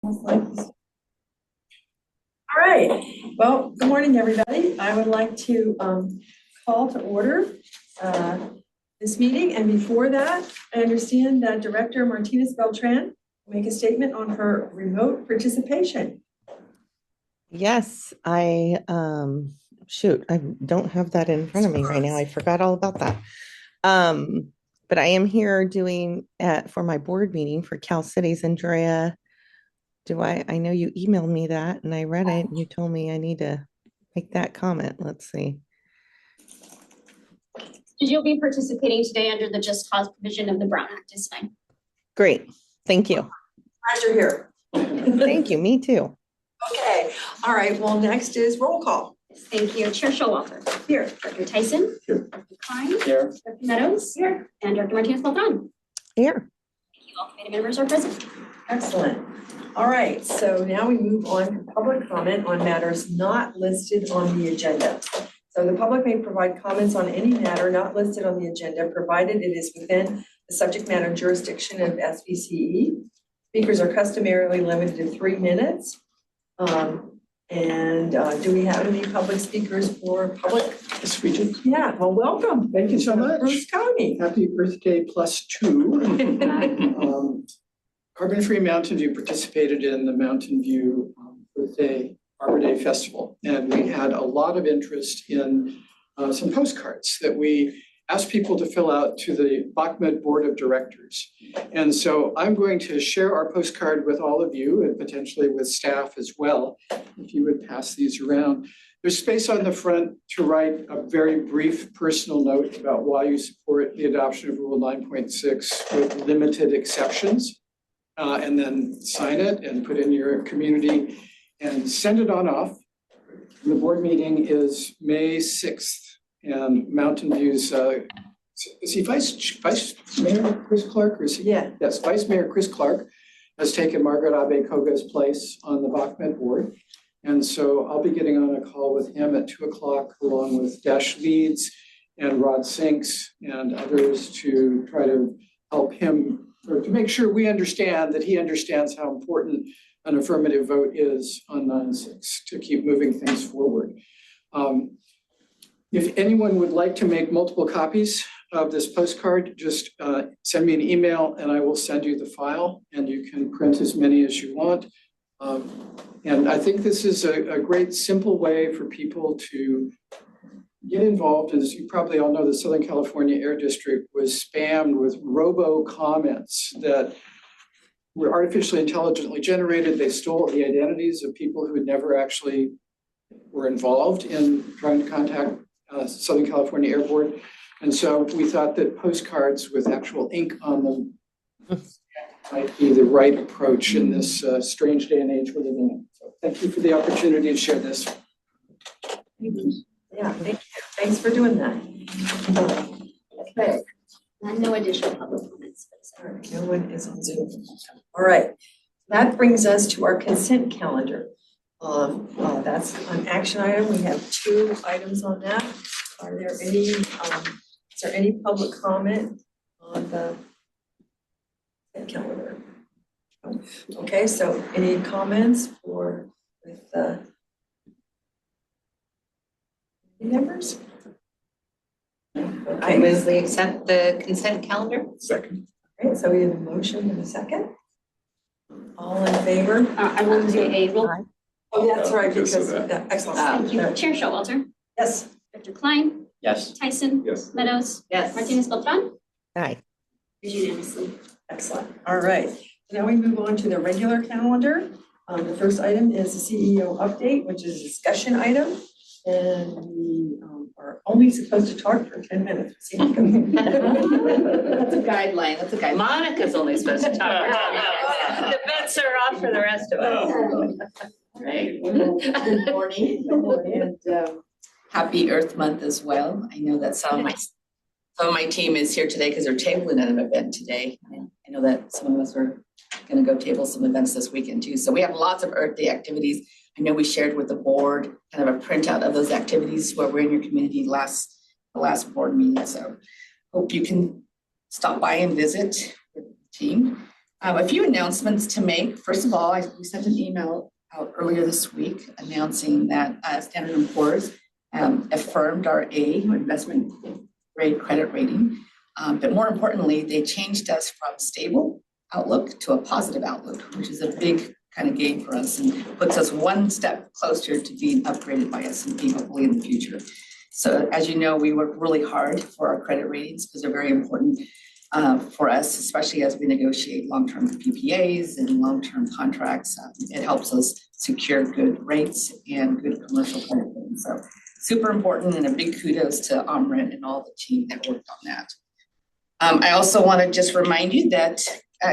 All right, well, good morning, everybody. I would like to call to order this meeting. And before that, I understand that Director Martinez Beltran will make a statement on her remote participation. Yes, I don't have that in front of me right now. I forgot all about that. But I am here doing for my board meeting for Cal Cities. Andrea, I know you emailed me that and I read it and you told me I need to make that comment. Let's see. You'll be participating today under the Just Cause provision of the Brown Act is fine. Great. Thank you. Glad you're here. Thank you. Me too. Okay. All right. Well, next is roll call. Thank you. Chair Showalter. Here. Dr. Tyson. Here. Dr. Klein. Here. Dr. Meadows. Here. And Dr. Martinez Beltran. Here. Thank you. All committee members are present. Excellent. All right. So now we move on to public comment on matters not listed on the agenda. So the public may provide comments on any matter not listed on the agenda, provided it is within the subject matter jurisdiction of SVCE. Speakers are customarily limited to 3 minutes. Do we have any public speakers for public? Yes, we do. Yeah, well, welcome. Thank you so much. Bruce County. Happy birthday +2. Carbon-Free Mountain View participated in the Mountain View Birthday Arbor Day Festival. And we had a lot of interest in some postcards that we asked people to fill out to the BACMED Board of Directors. And so I'm going to share our postcard with all of you and potentially with staff as well, if you would pass these around. There's space on the front to write a very brief personal note about why you support the adoption of Rule 9.6 with limited exceptions, and then sign it and put in your community and send it on off. The board meeting is May 6th. And Mountain View's, is he Vice Mayor Chris Clark, or is he? Yeah. Yes, Vice Mayor Chris Clark has taken Margaret Abe Koga's place on the BACMED board. And so I'll be getting on a call with him at 2 o'clock, along with Dash Leeds and Rod Sinks and others, to try to help him, or to make sure we understand that he understands how important an affirmative vote is on 9/6 to keep moving things forward. If anyone would like to make multiple copies of this postcard, just send me an email and I will send you the file, and you can print as many as you want. And I think this is a great simple way for people to get involved. As you probably all know, the Southern California Air District was spammed with robo comments that were artificially intelligently generated. They stole the identities of people who had never actually were involved in trying to contact Southern California Air Board. And so we thought that postcards with actual ink on them might be the right approach in this strange day and age we're living in. So thank you for the opportunity to share this. Yeah, thank you. Thanks for doing that. Okay. And no additional public comments. All right, no one is on Zoom. All right. That brings us to our consent calendar. That's an action item. We have 2 items on that. Are there any, is there any public comment on the calendar? Okay, so any comments with members? I move we accept the consent calendar. Second. Okay, so we have a motion and a second. All in favor? I want to do a roll. Oh, that's right, Because because, of that. excellent. Thank you. Chair Showalter. Yes. Dr. Klein. Yes. Tyson. Yes. Meadows. Yes. Martinez Beltran. Aye. Unanimously. Excellent. All right. Now we move on to the regular calendar. The first item is the CEO update, which is a discussion item. And we are only supposed to talk for 10 minutes. That's a guideline. That's a guideline. Monica's only supposed to talk. The bets are off for the rest of us. Right. Good morning. And happy Earth Month as well. I know that some of my team is here today because they're tabling at an event today. And I know that some of us are going to go table some events this weekend too. So we have lots of Earth Day activities. I know we shared with the board kind of a printout of those activities where we're in your community the last board meeting. So hope you can stop by and visit with the team. A few announcements to make. First of all, we sent an email out earlier this week announcing that Standard & Poor's affirmed our A investment grade credit rating. But more importantly, they changed us from stable outlook to a positive outlook, which is a big kind of gain for us and puts us one step closer to being upgraded by S&P hopefully in the future. So as you know, we work really hard for our credit ratings because they're very important for us, especially as we negotiate long-term PPAs and long-term contracts. It helps us secure good rates and good commercial credit ratings. So super important, and a big kudos to Amrit and all the team that worked on that. I also want to just remind you that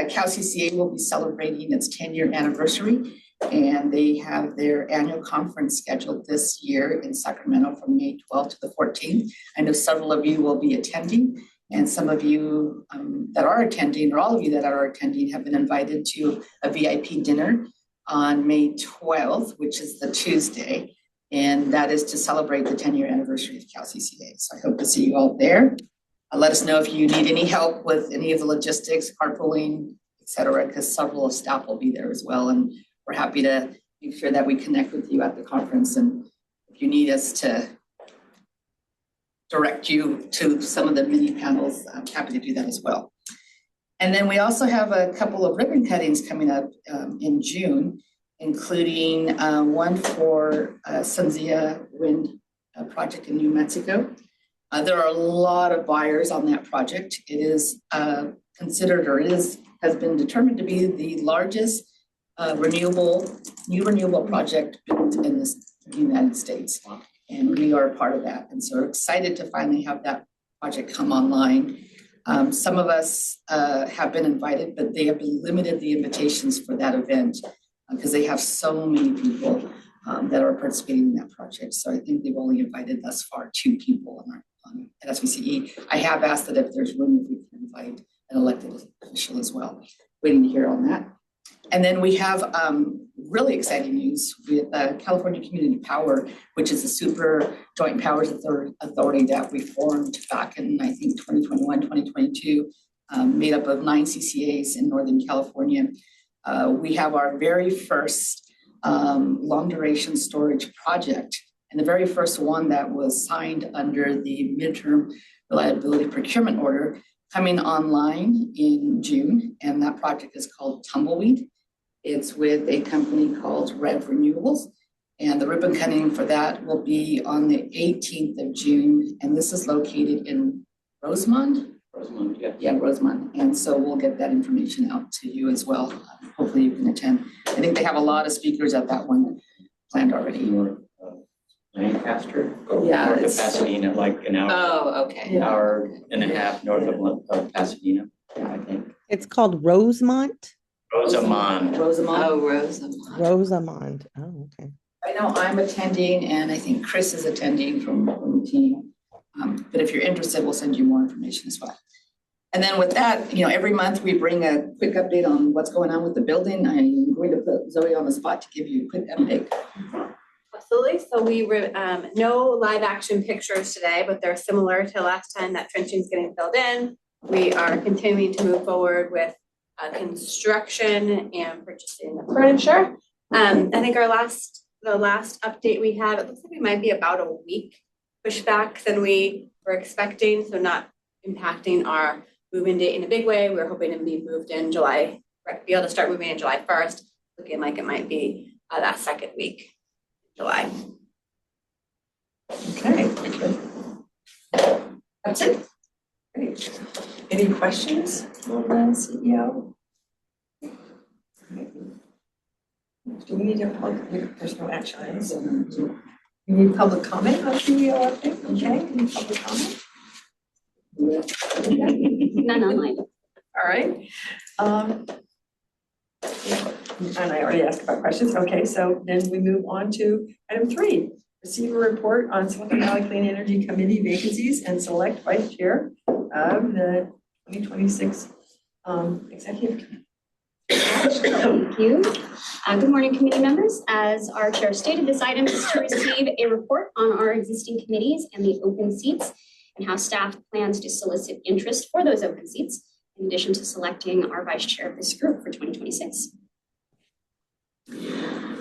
Cal CCA will be celebrating its 10-year anniversary, and they have their annual conference scheduled this year in Sacramento from May 12th to the 14th. I know several of you will be attending, and some of you that are attending, or all of you that are attending, have been invited to a VIP dinner on May 12th, which is the Tuesday, and that is to celebrate the 10-year anniversary of Cal CCA. So I hope to see you all there. Let us know if you need any help with any of the logistics, carpooling, et cetera, because several of staff will be there as well. And we're happy to make sure that we connect with you at the conference. And if you need us to direct you to some of the mini panels, I'm happy to do that as well. And then we also have a couple of ribbon cuttings coming up in June, including one for Sunzia Wind project in New Mexico. There are a lot of buyers on that project. It is considered, or has been determined to be the largest new renewable project built in the United States. And we are a part of that. And so we're excited to finally have that project come online. Some of us have been invited, but they have limited the invitations for that event because they have so many people that are participating in that project. So I think they've only invited thus far 2 people at SVCE. I have asked that if there's room, if we can invite an elected official as well. Waiting to hear on that. And then we have really exciting news with California Community Power, which is a super joint powers authority that we formed back in, I think, 2021, 2022, made up of 9 CCAs in Northern California. We have our very first long duration storage project, and the very first one that was signed under the midterm reliability procurement order coming online in June. And that project is called Tumbleweed. It's with a company called Rev Renewables. And the ribbon cutting for that will be on the 18th of June. And this is located in Rosemont. Rosemont, yeah. Yeah, Rosemont. And so we'll get that information out to you as well. Hopefully you can attend. I think they have a lot of speakers at that one planned already. North Lancaster, Yeah, north of it's- Pasadena, like an hour, Oh, okay. hour and a half north of Pasadena, I think. It's called Rosemont. Rosamond. Rosemont. Oh, Rosa. Rosamond. Oh, okay. I know I'm attending, and I think Chris is attending from the team. But if you're interested, we'll send you more information as well. And then with that, every month we bring a quick update on what's going on with the building. I'm going to put Zoe on the spot to give you a quick update. Absolutely. So we were no live action pictures today, but they're similar to last time. That trenching is getting filled in. We are continuing to move forward with construction and purchasing the furniture. I think the last update we have, it looks like we might be about a week pushback than we were expecting. So not impacting our move-in date in a big way. We're hoping to be moved in July, be able to start moving in July 1st, looking like it might be that second week. July. Okay. That's it. Great. Any questions on the CEO? Do we need there's no action items. You need public comment on CEO update? Okay, any public comment? None online. All right. And I already asked about questions. Okay, so then we move on to item 3. Receive a report on Silicon Valley Clean Energy Committee vacancies and select vice chair of the 2026 executive committee. Thank you. Good morning, committee members. As our chair stated, this item is to receive a report on our existing committees and the open seats and how staff plans to solicit interest for those open seats in addition to selecting our vice chair of this group for 2026.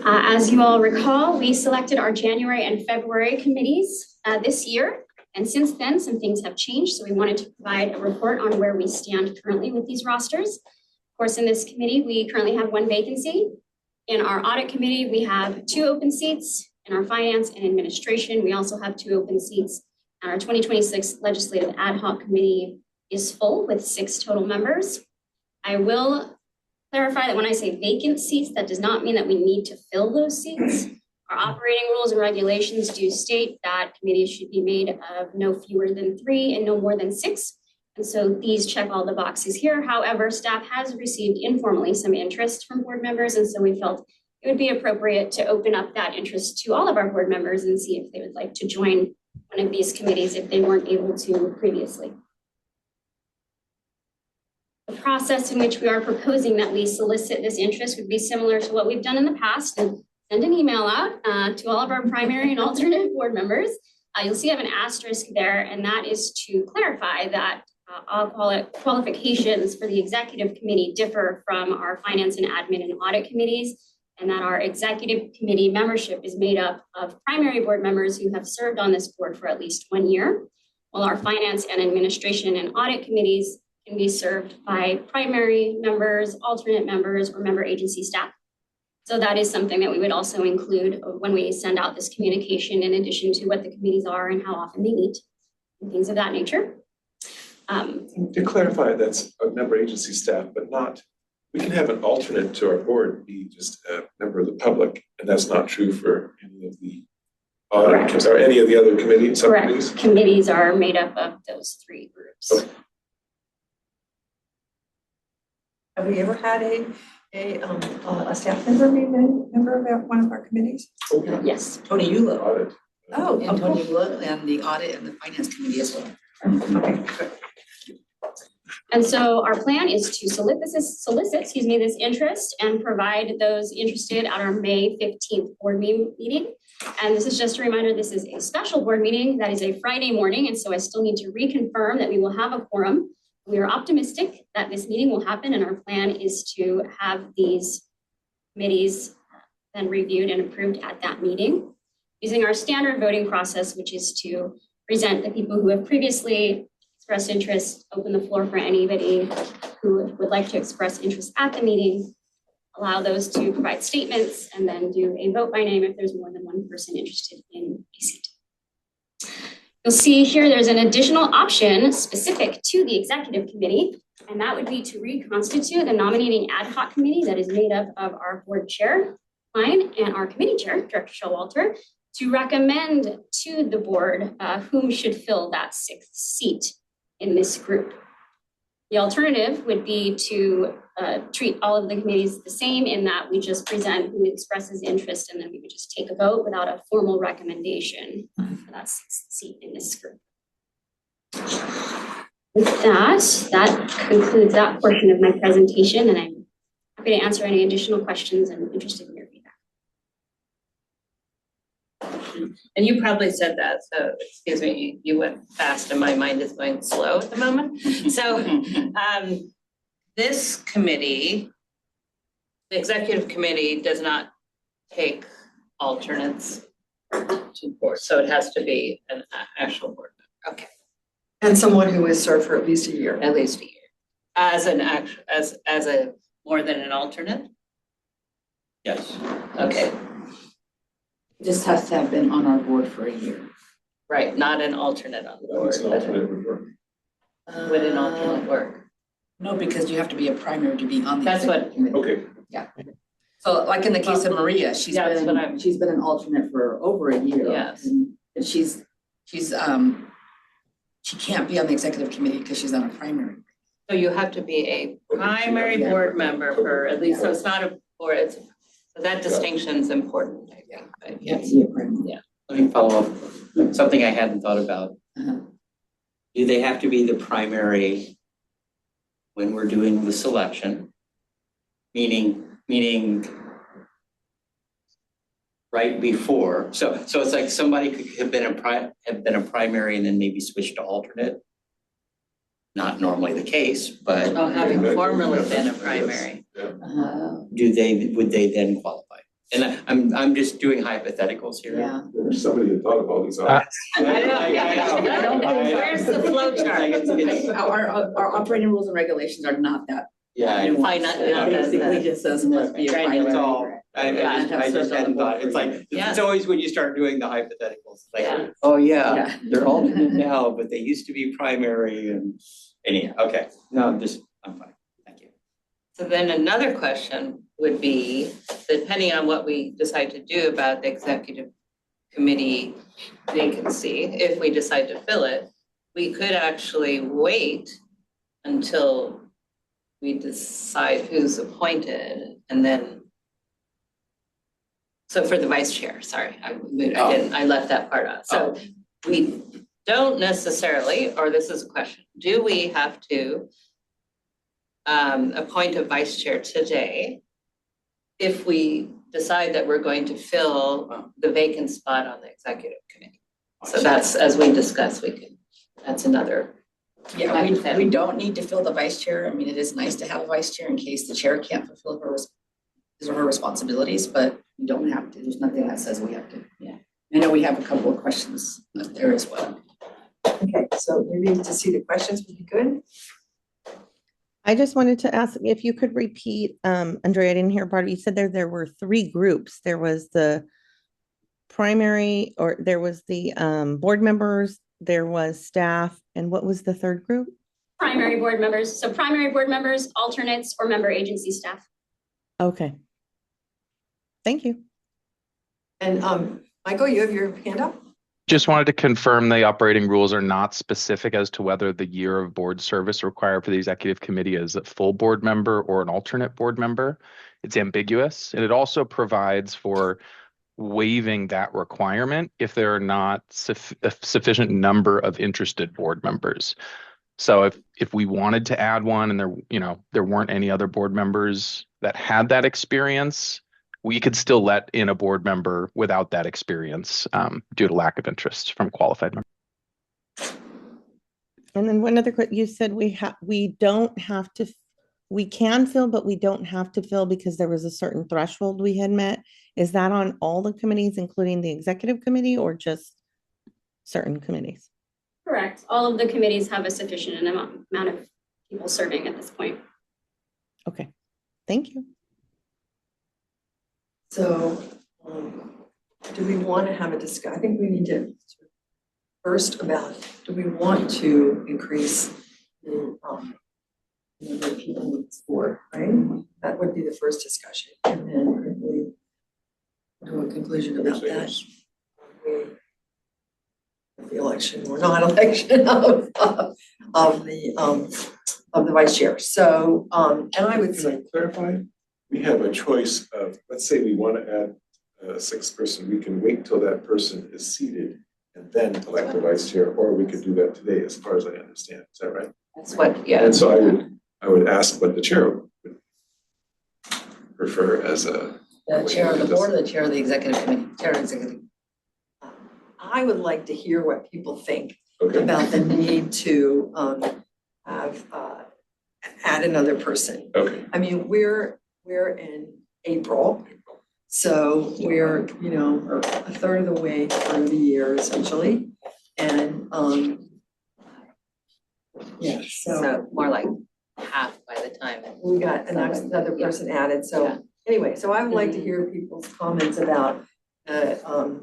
As you all recall, we selected our January and February committees this year. And since then, some things have changed. So we wanted to provide a report on where we stand currently with these rosters. Of course, in this committee, we currently have 1 vacancy. In our audit committee, we have 2 open seats. In our finance and administration, we also have 2 open seats. And our 2026 legislative ad hoc committee is full with 6 total members. I will clarify that when I say vacant seats, that does not mean that we need to fill those seats. Our operating rules and regulations do state that committees should be made of no fewer than 3 and no more than 6. And so these check all the boxes here. However, staff has received informally some interest from board members. And so we felt it would be appropriate to open up that interest to all of our board members and see if they would like to join one of these committees if they weren't able to previously. The process in which we are proposing that we solicit this interest would be similar to what we've done in the past, and send an email out to all of our primary and alternate board members. You'll see I have an asterisk there, and that is to clarify that I'll call it qualifications for the executive committee differ from our finance and admin and audit committees, and that our executive committee membership is made up of primary board members who have served on this board for at least 1 year, while our finance and administration and audit committees can be served by primary members, alternate members, or member agency staff. So that is something that we would also include when we send out this communication, in addition to what the committees are and how often they meet, and things of that nature. To clarify, that's a member agency staff, but not, we can have an alternate to our board be just a member of the public, and that's not true for any of the audit or any of the other committees, subcommittees? Correct. Committees are made up of those 3 groups. Okay. Have we ever had a staff member be a member of one of our committees? Okay. Yes. Tony Eula. Audit. Oh, And Tony Eula and the audit and the finance committee as well. okay. And so our plan is to solicit this interest and provide those interested at our May 15th board meeting. And this is just a reminder, this is a special board meeting that is a Friday morning. And so I still need to reconfirm that we will have a quorum. We are optimistic that this meeting will happen, and our plan is to have these committees then reviewed and approved at that meeting using our standard voting process, which is to present the people who have previously expressed interest, open the floor for anybody who would like to express interest at the meeting, allow those to provide statements, and then do a vote by name if there's more than 1 person interested in a seat. You'll see here there's an additional option specific to the executive committee, and that would be to reconstitute the nominating ad hoc committee that is made up of our board chair, mine, and our committee chair, Director Showalter, to recommend to the board whom should fill that 6th seat in this group. The alternative would be to treat all of the committees the same, in that we just present who expresses interest, and then we would just take a vote without a formal recommendation for that 6th seat in this group. With that concludes that portion of my presentation, and I'm happy to answer any additional questions and interested in your feedback. And you probably said that, so excuse me, you went fast and my mind is going slow at the moment. So this committee, the executive committee, does not take alternates to board, so it has to be an actual board member. Okay, And someone who has served for at least a year. at least a year. As a more than an alternate? Yes. Okay, Just has to have been on our board for a year. right, not an alternate on the board. That's an alternate would work. Would an alternate work? No, because you have to be a primary to be on the. That's what- executive committee. Okay, So like in the case of Maria, she's That's what I'm- been an alternate for over a year. Yes. And she's she can't be on the executive committee because she's on a primary. So you have to be a primary Yeah. board member for at least, so it's not a, or it's, so that distinction's important, I think, but You have to be a primary. Let me follow up, something I hadn't thought about. Uh-huh. Do they have to be the primary when we're doing the selection? Meaning right before, so it's like somebody could have been a primary and then maybe switch to alternate? not normally the case, but Oh, having Yeah. formerly been a Yes. primary. would they then qualify? And I'm just doing hypotheticals here. Yeah. There's somebody that thought of all these. I know. Where's the flow chart? Our operating rules and regulations are not that. Yeah. Fine, not that. Basically just says must be a Granular. It's primary. all, I just hadn't thought, it's like, Yeah. it's always when you start doing the hypotheticals, it's Yeah. like, oh yeah, Yeah. they're alternate now, but they used to be primary and anyhow, okay, no, I'm fine, thank you. So then another question would be, depending on what we decide to do about the executive committee vacancy, if we decide to fill it, we could actually wait until we decide who's appointed and then. So for the vice chair, sorry, I left that part out. So we don't necessarily, or this is a question, do we have to appoint a vice chair today if we decide that we're going to fill the vacant spot on the executive committee? So that's, as we discussed, that's another. Yeah, we don't need to fill the vice chair. I mean, it is nice to have a vice chair in case the chair can't fulfill his or her responsibilities, but we don't have to. There's nothing that says we have to. Yeah. I know we have a couple of questions there as well. Okay, so maybe to see the questions would be good. I just wanted to ask if you could repeat, Andrea, I didn't hear part of it. You said there were 3 groups. There was the primary, or there was the board members, there was staff, and what was the third group? Primary board members, so primary board members, alternates, or member agency staff. Okay. Thank you. And Michael, you have your hand up? Just wanted to confirm the operating rules are not specific as to whether the year of board service required for the executive committee is a full board member or an alternate board member. It's ambiguous, and it also provides for waiving that requirement if there are not a sufficient number of interested board members. So if we wanted to add one and there weren't any other board members that had that experience, we could still let in a board member without that experience due to lack of interest from qualified members. And then one other question, you said we don't have to, we can fill, but we don't have to fill because there was a certain threshold we had met. Is that on all the committees, including the executive committee, or just certain committees? Correct. All of the committees have a sufficient amount of people serving at this point. Okay, thank you. So do we want to have a discussion? I think we need to first about, do we want to increase the number of people in this board, right? That would be the first discussion. And then if we come to a conclusion about that, the election or non-election of the vice chair. So and I would Can say, I clarify? We have a choice of, let's say we want to add a 6th person, we can wait till that person is seated and then elect a vice chair, or we could do that today, as far as I understand. Is that right? That's what, yeah. And so I would ask what the chair would prefer as a. The chair of the board or the chair of the executive committee? Chair of executive. I would like to hear what people think Okay. about the need to have add another person. Okay. I mean, we're in April, so we're, a third of the way through the year essentially. And yeah, so So more like half by the time. we got another person added. So Yeah. anyway, so I would like to hear people's comments about the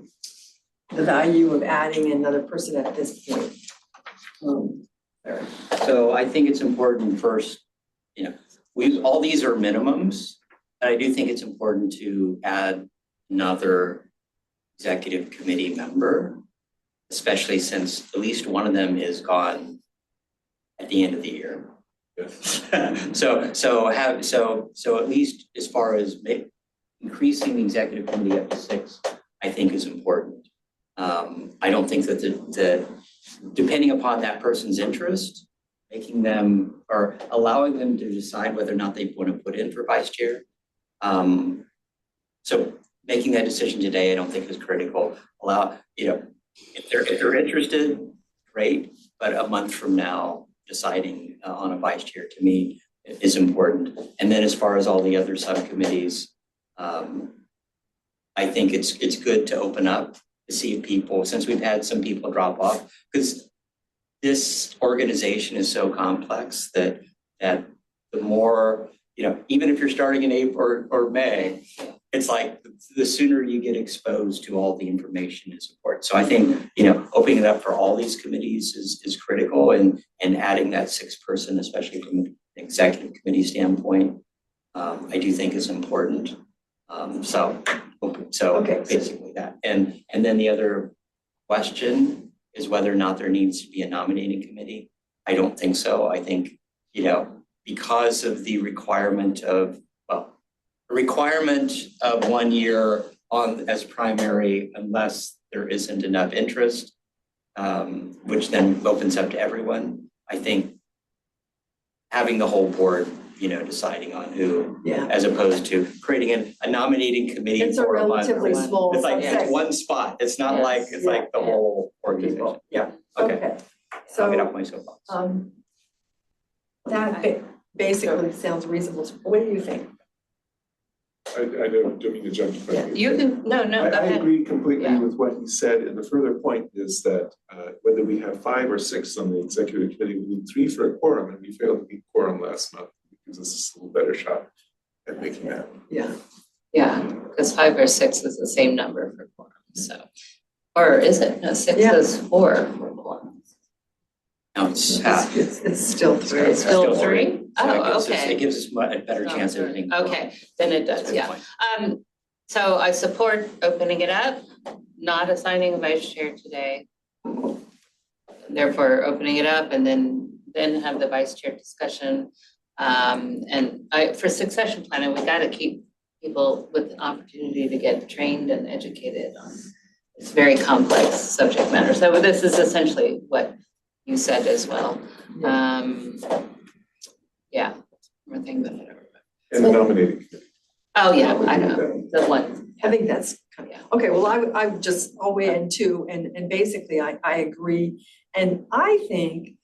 value of adding another person at this point. There. So I think it's important first, all these are minimums, but I do think it's important to add another executive committee member, especially since at least one of them is gone at the end of the year. Yes. So at least as far as increasing the executive committee up to 6, I think is important. I don't think that depending upon that person's interest, making them or allowing them to decide whether or not they want to put in for vice chair. So making that decision today, I don't think is critical. If they're interested, great, but a month from now, deciding on a vice chair to me is important. And then as far as all the other subcommittees, I think it's good to open up to see if people, since we've had some people drop off, because this organization is so complex that the more, even if you're starting in April or May, it's like the sooner you get exposed to all the information and support. So I think, opening it up for all these committees is critical, and adding that sixth person, especially from an executive committee standpoint, I do think is important. So Okay. basically that. And then the other question is whether or not there needs to be a nominating committee. I don't think so. I think, because of the requirement of 1 year on as primary, unless there isn't enough interest, which then opens up to everyone. I think having the whole board, deciding on who, Yeah. as opposed to creating a nominating committee. It's a for a month or relatively one. small It's like, subset. it's one spot. It's not Yes. like, it's like the whole organization. Yeah, okay. I'll get So, off my soapbox. that basically sounds reasonable. What do you think? I don't mean to jump. but- You can, no, go I ahead. agree completely Yeah. with what he said, and the further point is that whether we have 5 or 6 on the executive committee, we need 3 for a quorum, and we failed to meet quorum last month. It gives us a little better shot at making that. Yeah. Yeah, because 5 or 6 is the same number for quorum, so. Or is it? No, 6 Yeah. is 4 for quorum. No, it's half. It's still 3. It's still Still 3? So it Oh, gives us- okay. It gives us a better chance of hitting. quorum. Okay, then it does, That's a good yeah. point. So I support opening it up, not assigning a vice chair today. Therefore, opening it up and then have the vice chair discussion. And for succession planning, we gotta keep people with the opportunity to get trained and educated on. It's very complex subject matter. So this is essentially what you said as well. Yeah, one more thing that I don't remember. And the nominating committee. Oh, yeah, I know, the one. I think that's, Yeah. okay, well, I would just, I'll weigh in too, and basically I agree. And I think,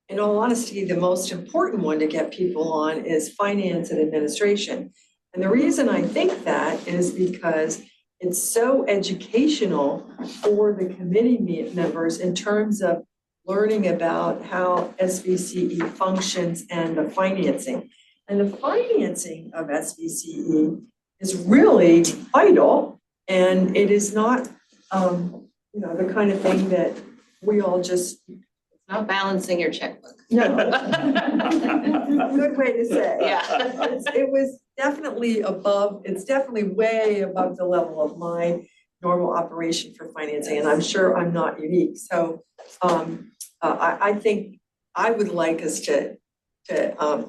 in all honesty, the most important one to get people on is finance and administration. And the reason I think that is because it's so educational for the committee members in terms of learning about how SVCE functions and the financing. And the financing of SVCE is really vital, and it is not, the kind of thing that we all just, Not balancing your checkbook. no. Good way to say. Yeah. It was definitely it's definitely way above the level of my normal operation for financing, and I'm sure I'm not unique. So I think I would like us to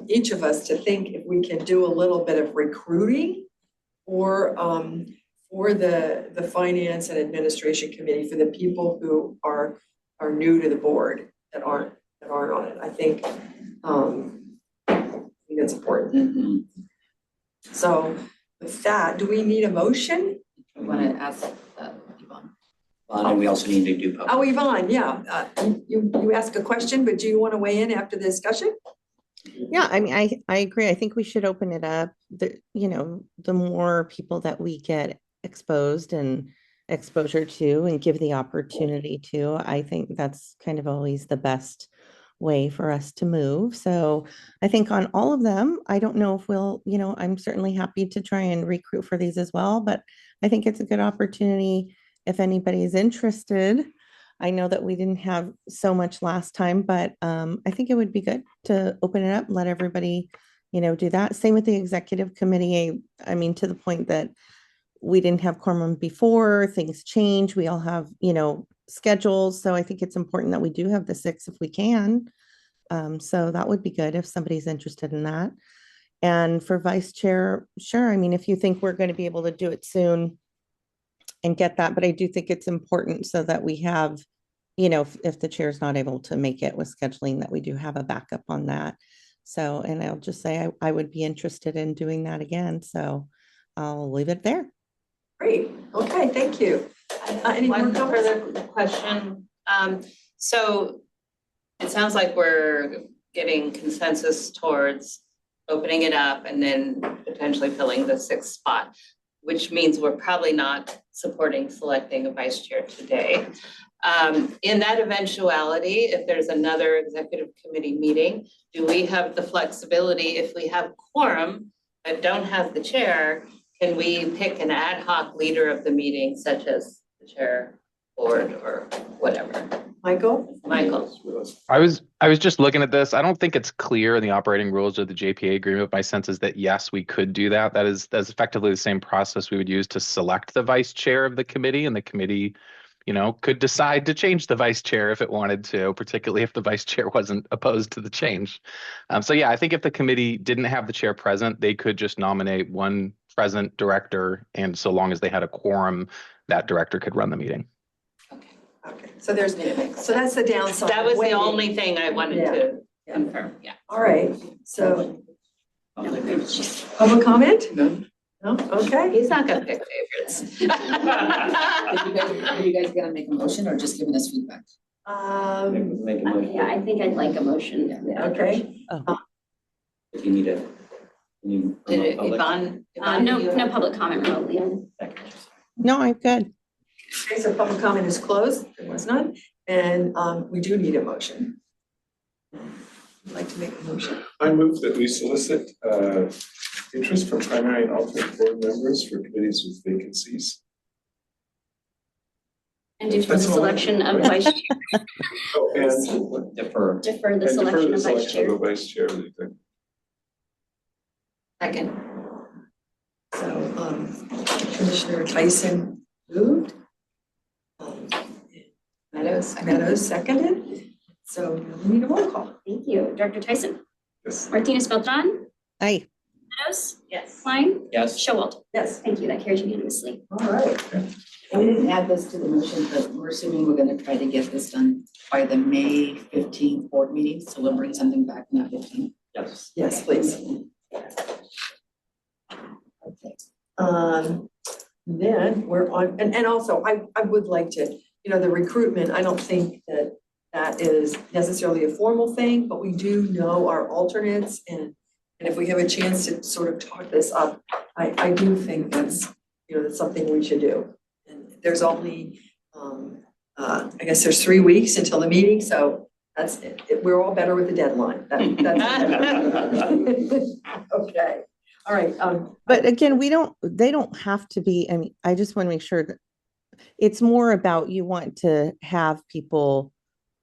each of us to think if we can do a little bit of recruiting for the finance and administration committee for the people who are new to the board that aren't on it. I think it's important. Mhm. So with that, do we need a motion? I want to ask Yvonne. And we also need to do public. Oh, Yvonne, yeah, you ask a question, but do you want to weigh in after the discussion? Yeah, I mean, I agree. I think we should open it up. The more people that we get exposed and exposure to and give the opportunity to, I think that's kind of always the best way for us to move. So I think on all of them, I don't know if we'll, I'm certainly happy to try and recruit for these as well, but I think it's a good opportunity if anybody's interested. I know that we didn't have so much last time, but I think it would be good to open it up, let everybody, do that. Same with the executive committee. I mean, to the point that we didn't have quorum before, things change. We all have, schedules. So I think it's important that we do have the 6 if we can. So that would be good if somebody's interested in that. And for vice chair, sure. I mean, if you think we're going to be able to do it soon and get that, but I do think it's important so that we have, if the chair's not able to make it with scheduling, that we do have a backup on that. So, and I'll just say I would be interested in doing that again. So I'll leave it there. Great, okay, thank you. Any more One comments? further question. So it sounds like we're getting consensus towards opening it up and then potentially filling the sixth spot, which means we're probably not supporting selecting a vice chair today. In that eventuality, if there's another executive committee meeting, do we have the flexibility, if we have quorum but don't have the chair, can we pick an ad hoc leader of the meeting, such as the chair, board, or whatever? Michael? Michael? I was just looking at this. I don't think it's clear in the operating rules or the JPA agreement. My sense is that yes, we could do that. That's effectively the same process we would use to select the vice chair of the committee, and the committee, could decide to change the vice chair if it wanted to, particularly if the vice chair wasn't opposed to the change. So yeah, I think if the committee didn't have the chair present, they could just nominate one present director, and so long as they had a quorum, that director could run the meeting. Okay, so that's the downside. That was the Waiting. only thing I wanted to Yeah. confirm, yeah. All right, so public comment? No, okay. He's not gonna pick favorites. Are you guys gonna make a motion or just giving us feedback? Make a motion. Yeah, I think I'd like a motion. Okay, If you need a, Did it, Yvonne? No public comment remotely. No, I'm good. okay, so public comment is closed, there was none, and we do need a motion. I'd like to make a motion. I move that we solicit interest from primary and alternate board members for committees with vacancies. And defer the That's all. selection of vice chair. Oh, and defer. Defer the and defer selection the of vice selection chair. of a vice chair of the executive. Second. So Commissioner Tyson moved. Meadows seconded, so now we need a roll call. Thank you. Director Tyson, Yes. Martinez Beltran, Aye. Meadows, Yes. Klein, Yes. Showalter. Yes, Thank you. That carries unanimously. all right. We didn't add this to the motion, but we're assuming we're gonna try to get this done by the May 15th board meeting, so we'll bring something back on that 15th. Yes. Yes, please. Okay. Then we're on, and also I would like to, the recruitment, I don't think that is necessarily a formal thing, but we do know our alternates, and if we have a chance to sort of talk this up, I do think that's something we should do. And there's only, I guess there's 3 weeks until the meeting, so that's it. We're all better with the deadline. Okay, all right. But again, they don't have to be, I just want to make sure that it's more about you want to have people,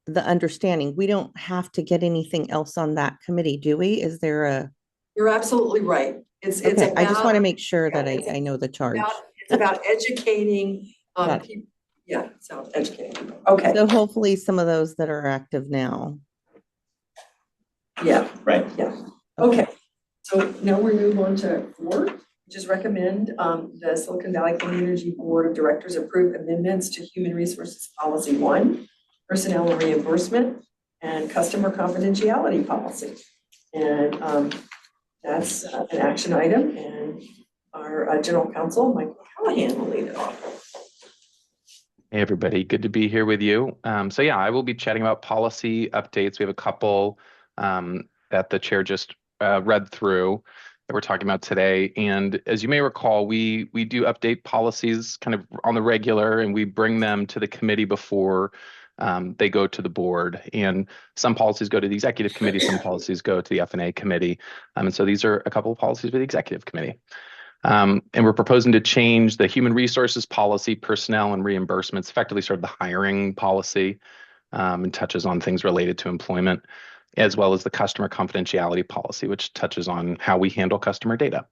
the understanding. We don't have to get anything else on that committee, do we? Is there a? You're absolutely right. It's Okay, I just about- want to make sure that it's I know the charge. It's about educating, Got it. people. Yeah, so educating people. Okay, So hopefully some of those that are active now. yeah, Right. okay. So now we move on to 4, which is recommend the Silicon Valley Clean Energy Board of Directors approve amendments to Human Resources Policy 1, Personnel and Reimbursement, and Customer Confidentiality Policy. And that's an action item, and our General Counsel, Mike Callahan, will lead it off. Hey, everybody, good to be here with you. So yeah, I will be chatting about policy updates. We have a couple that the chair just read through that we're talking about today. And as you may recall, we do update policies kind of on the regular, and we bring them to the committee before they go to the board. And some policies go to the executive committee, some policies go to the F&A committee. And so these are a couple of policies for the executive committee. And we're proposing to change the human resources policy, personnel and reimbursements, effectively sort of the hiring policy, and touches on things related to employment, as well as the customer confidentiality policy, which touches on how we handle customer data.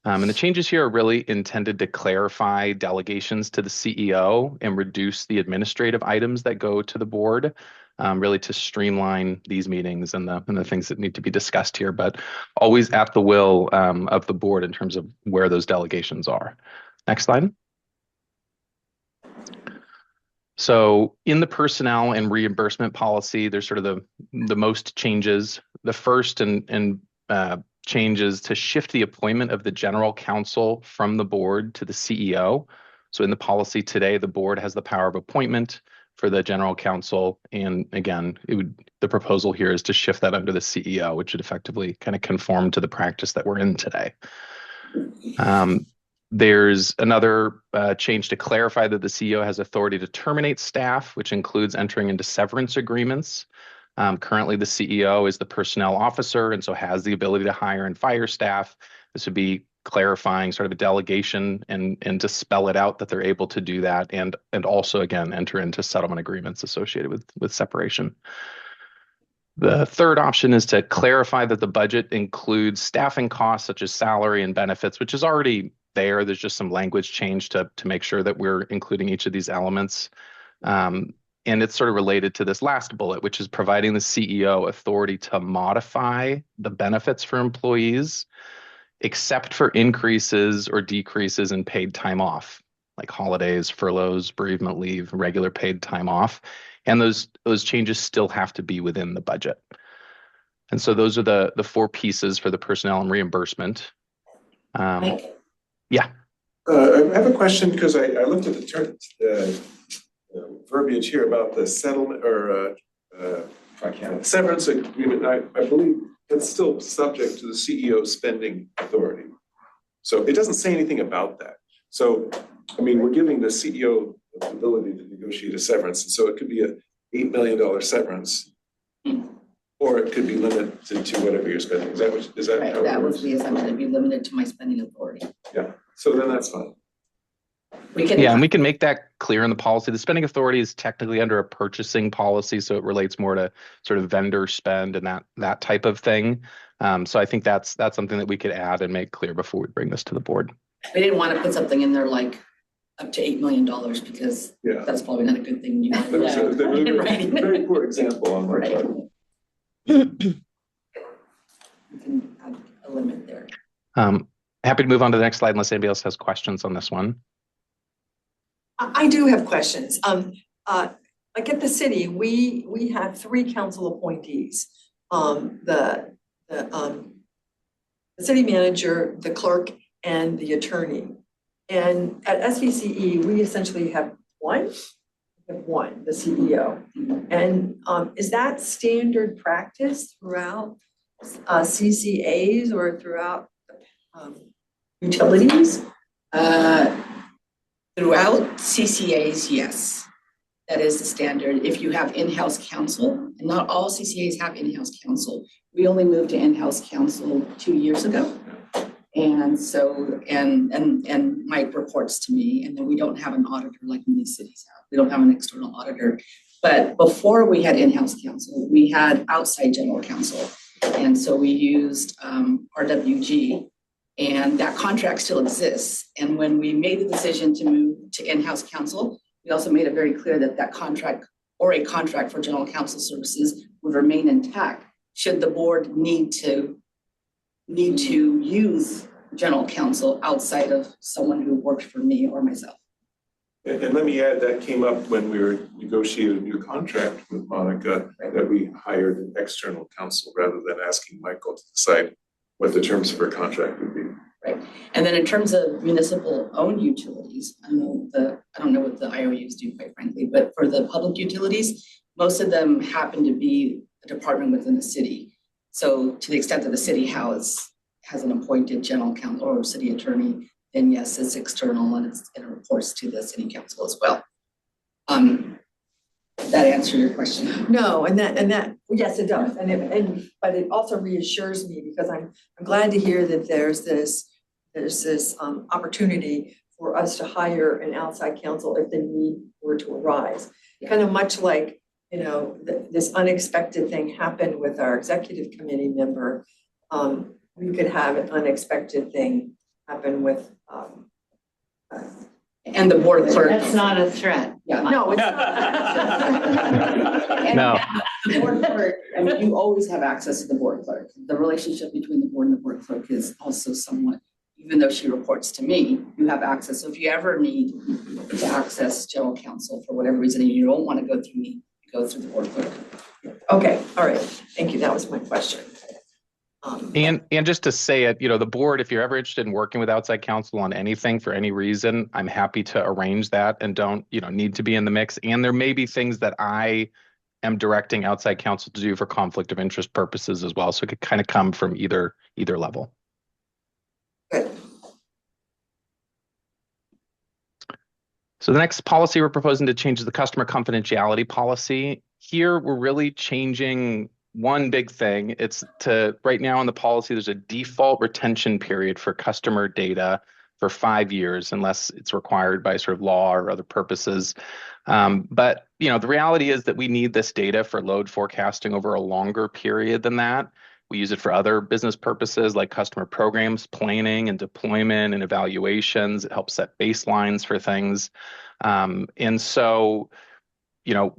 And the changes here are really intended to clarify delegations to the CEO and reduce the administrative items that go to the board, really to streamline these meetings and the things that need to be discussed here, but always at the will of the board in terms of where those delegations are. Next slide. So in the personnel and reimbursement policy, there's sort of the most changes. The first and changes to shift the appointment of the general counsel from the board to the CEO. So in the policy today, the board has the power of appointment, for the general counsel. And again, the proposal here is to shift that under the CEO, which would effectively kind of conform to the practice that we're in today. There's another change to clarify that the CEO has authority to terminate staff, which includes entering into severance agreements. Currently, the CEO is the personnel officer and so has the ability to hire and fire staff. This would be clarifying sort of a delegation and to spell it out that they're able to do that, and also again enter into settlement agreements associated with separation. The third option is to clarify that the budget includes staffing costs such as salary and benefits, which is already there. There's just some language change to make sure that we're including each of these elements. And it's sort of related to this last bullet, which is providing the CEO authority to modify the benefits for employees, except for increases or decreases in paid time off, like holidays, furloughs, bereavement leave, regular paid time off. And those changes still have to be within the budget. And so those are the four pieces for the personnel and reimbursement. Mike? Yeah. I have a question because I looked at the verbiage here about the settlement or severance agreement. I believe it's still subject to the CEO spending authority. So it doesn't say anything about that. So, I mean, we're giving the CEO the ability to negotiate a severance. And so it could be a $8 million severance, or it could be limited to whatever you're spending. Is that Right, how it that works? was the assumption, it'd be limited to my spending authority. Yeah, so then that's fine. And we can make that clear in the policy. The spending authority is technically under a purchasing policy, so it relates more to sort of vendor spend and that type of thing. So I think that's something that we could add and make clear before we bring this to the board. We didn't want to put something in there like up to $8 million because that's probably not a good thing. You want to So it's a very poor example on my part. We can add a limit there. Happy to move on to the next slide unless anybody else has questions on this one. I do have questions. Like at the city, we have 3 council appointees. The city manager, the clerk, and the attorney. And at SVCE, we essentially have one, the CEO. And is that standard practice throughout CCAs or throughout utilities? Throughout CCAs, yes, that is the standard. If you have in-house counsel, and not all CCAs have in-house counsel. We only moved to in-house counsel 2 years ago. And so, and Mike reports to me, and then we don't have an auditor like many cities have. We don't have an external auditor. But before we had in-house counsel, we had outside general counsel. And so we used RWG, and that contract still exists. And when we made the decision to move to in-house counsel, we also made it very clear that that contract or a contract for general counsel services would remain intact should the board need to use general counsel outside of someone who worked for me or myself. And let me add, that came up when we were negotiating a new contract with Monica, that we hired an external counsel rather than asking Michael to decide what the terms of her contract would be. Right. And then in terms of municipal owned utilities, I don't know what the IOUs do, quite frankly, but for the public utilities, most of them happen to be a department within the city. So to the extent that the city has an appointed general counsel or city attorney, then yes, it's external and it reports to the city council as well. That answer your question? No, and that yes, it does. But it also reassures me because I'm glad to hear that there's this opportunity for us to hire an outside counsel if the need were to arise. Kind of much like, this unexpected thing happened with our executive committee member. We could have an unexpected thing happen with and the board clerk. That's not a threat. Yeah. No, it's not. No. The board clerk, I mean, you always have access to the board clerk. The relationship between the board and the board clerk is also somewhat, even though she reports to me, you have access. So if you ever need to access general counsel for whatever reason, and you don't want to go through me, you go through the board clerk. Okay, all right. Thank you. That was my question. And just to say it, the board, if you're ever interested in working with outside counsel on anything for any reason, I'm happy to arrange that and don't, need to be in the mix. And there may be things that I am directing outside counsel to do for conflict of interest purposes as well. So it could kind of come from either level. Good. So the next policy we're proposing to change is the customer confidentiality policy. Here, we're really changing one big thing. It's right now in the policy, there's a default retention period for customer data for 5 years, unless it's required by sort of law or other purposes. But the reality is that we need this data for load forecasting over a longer period than that. We use it for other business purposes like customer programs, planning and deployment and evaluations. It helps set baselines for things. And so,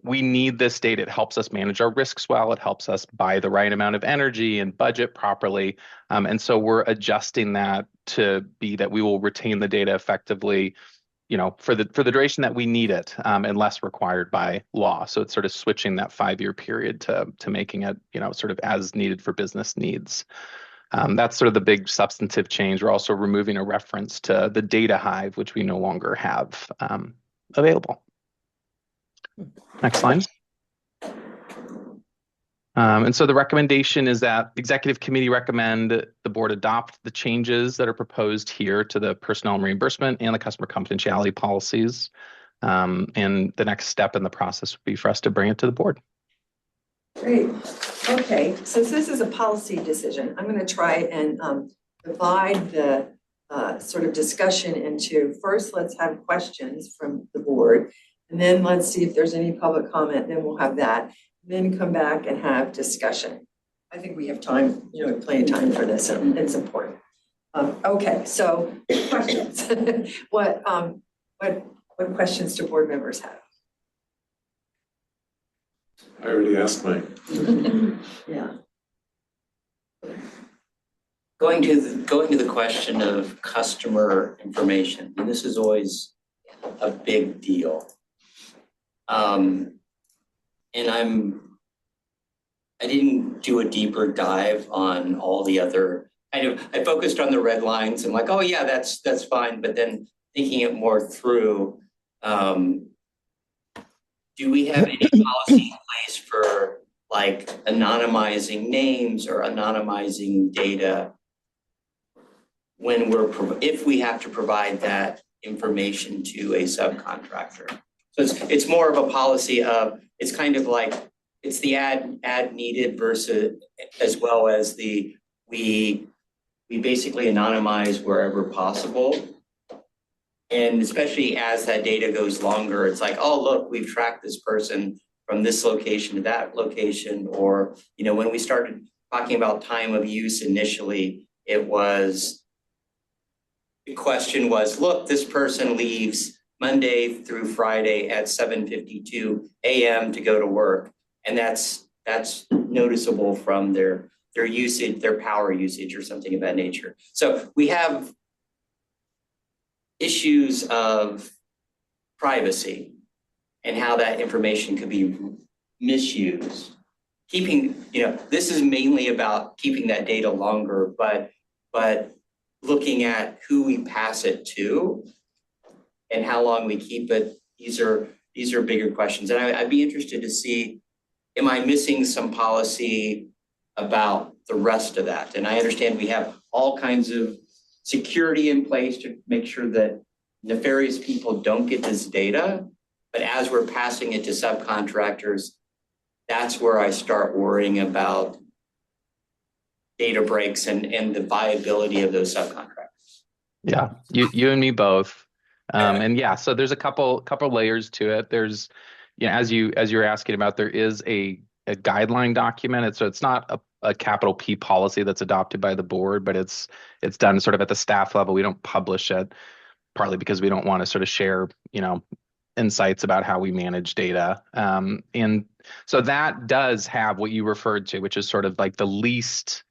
we need this data. It helps us manage our risks well. It helps us buy the right amount of energy and budget properly. And so we're adjusting that to be that we will retain the data effectively, for the duration that we need it, unless required by law. So it's sort of switching that 5-year period to making it, sort of as needed for business needs. That's sort of the big substantive change. We're also removing a reference to the data hive, which we no longer have available. Next slide. And so the recommendation is that executive committee recommend the board adopt the changes that are proposed here to the personnel and reimbursement and the customer confidentiality policies. And the next step in the process would be for us to bring it to the board. Great. Okay, since this is a policy decision, I'm going to try and divide the sort of discussion into, first, let's have questions from the board, and then let's see if there's any public comment, then we'll have that, then come back and have discussion. I think we have time, plenty of time for this, and it's important. Okay, so questions. What questions do board members have? I already asked mine. Yeah. Going to the question of customer information, and this is always a big deal. And I didn't do a deeper dive on all the other, I focused on the red lines. I'm like, oh yeah, that's fine. But then thinking it more through, do we have any policy in place for like anonymizing names or anonymizing data when if we have to provide that information to a subcontractor? So it's more of a policy of, it's kind of like, it's the ad needed versus, as well as we basically anonymize wherever possible. And especially as that data goes longer, it's like, oh, look, we've tracked this person from this location to that location. Or, when we started talking about time of use initially, the question was, look, this person leaves Monday through Friday at 7:52 a.m. to go to work. And that's noticeable from their usage, their power usage or something of that nature. So we have issues of privacy and how that information could be misused. This is mainly about keeping that data longer, but looking at who we pass it to and how long we keep it. These are bigger questions. And I'd be interested to see, am I missing some policy about the rest of that? And I understand we have all kinds of security in place to make sure that nefarious people don't get this data. But as we're passing it to subcontractors, that's where I start worrying about data breaks and the viability of those subcontractors. Yeah, you and me both. And yeah, so there's a couple layers to it. There's, as you're asking about, there is a guideline document. So it's not a capital P policy that's adopted by the board, but it's done sort of at the staff level. We don't publish it, partly because we don't want to sort of share, insights about how we manage data. And so that does have what you referred to, which is sort of like the least,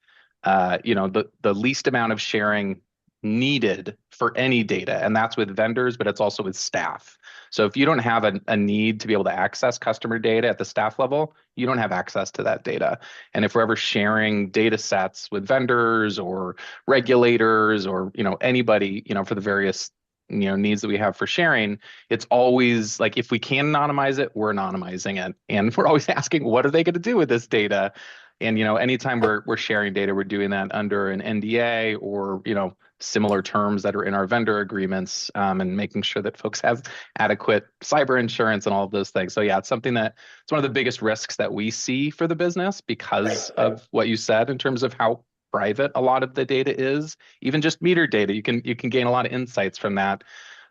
the least amount of sharing needed for any data. And that's with vendors, but it's also with staff. So if you don't have a need to be able to access customer data at the staff level, you don't have access to that data. And if we're ever sharing data sets with vendors or regulators or, anybody, for the various, needs that we have for sharing, it's always like, if we can anonymize it, we're anonymizing it. And we're always asking, what are they going to do with this data? And, anytime we're sharing data, we're doing that under an NDA or, similar terms that are in our vendor agreements, and making sure that folks have adequate cyber insurance and all of those things. So yeah, it's something that it's one of the biggest risks that we see for the business because of what you said in terms of how private a lot of the data is. Even just meter data, you can gain a lot of insights from that.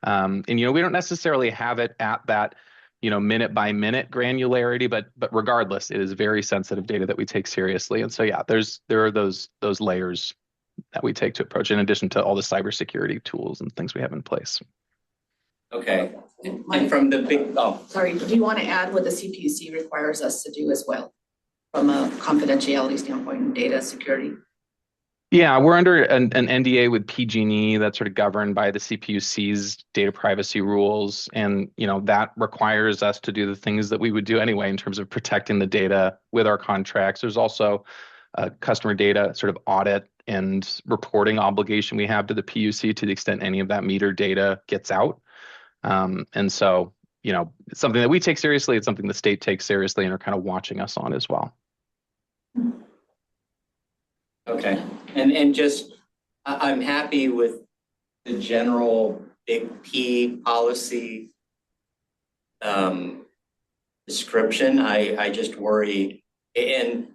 And we don't necessarily have it at that minute by minute granularity, but regardless, it is very sensitive data that we take seriously. And so yeah, there are those layers that we take to approach, in addition to all the cybersecurity tools and things we have in place. Okay, and from the big, Sorry, do you want to add what the CPUC requires us to do as well from a confidentiality standpoint and data security? Yeah, we're under an NDA with PG&E that's sort of governed by the CPUC's data privacy rules. And, that requires us to do the things that we would do anyway in terms of protecting the data with our contracts. There's also a customer data sort of audit and reporting obligation we have to the PUC to the extent any of that meter data gets out. And so, it's something that we take seriously. It's something the state takes seriously and are kind of watching us on as well. okay, and just, I'm happy with the general big P policy description. I just worry, and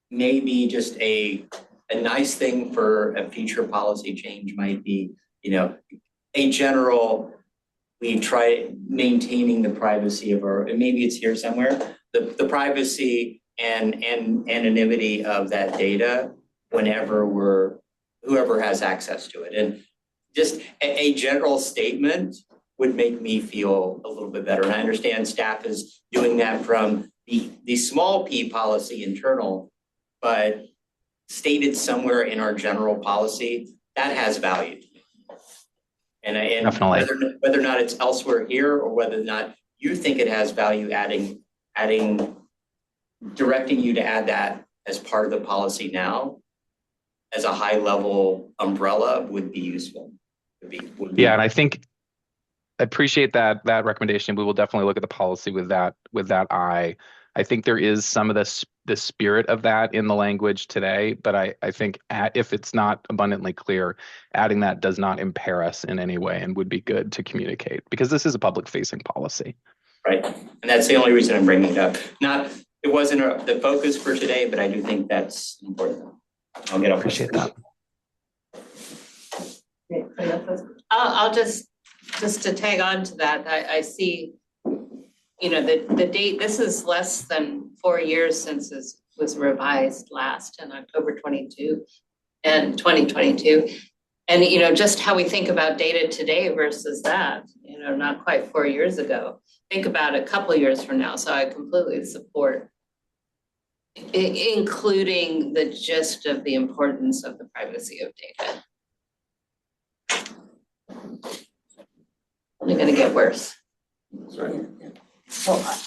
maybe just a nice thing for a future policy change might be, a general, we try maintaining the privacy of our, and maybe it's here somewhere, the privacy and anonymity of that data whenever whoever has access to it. And just a general statement would make me feel a little bit better. And I understand staff is doing that from the small P policy internal, but stated somewhere in our general policy, that has value. And Definitely. whether or not it's elsewhere here or whether or not you think it has value, directing you to add that as part of the policy now as a high level umbrella would be useful. Yeah, and I think I appreciate that recommendation. We will definitely look at the policy with that eye. I think there is some of the spirit of that in the language today, but I think if it's not abundantly clear, adding that does not impair us in any way and would be good to communicate because this is a public facing policy. Right, and that's the only reason I'm bringing it up. It wasn't the focus for today, but I do think that's important. I'll get off. Appreciate that. I'll just to tag on to that, I see, the date, this is less than 4 years since this was revised last in October 22 and 2022. And, just how we think about data today versus that, not quite 4 years ago. Think about a couple years from now. So I completely support including the gist of the importance of the privacy of data. Only going to get worse. Sorry.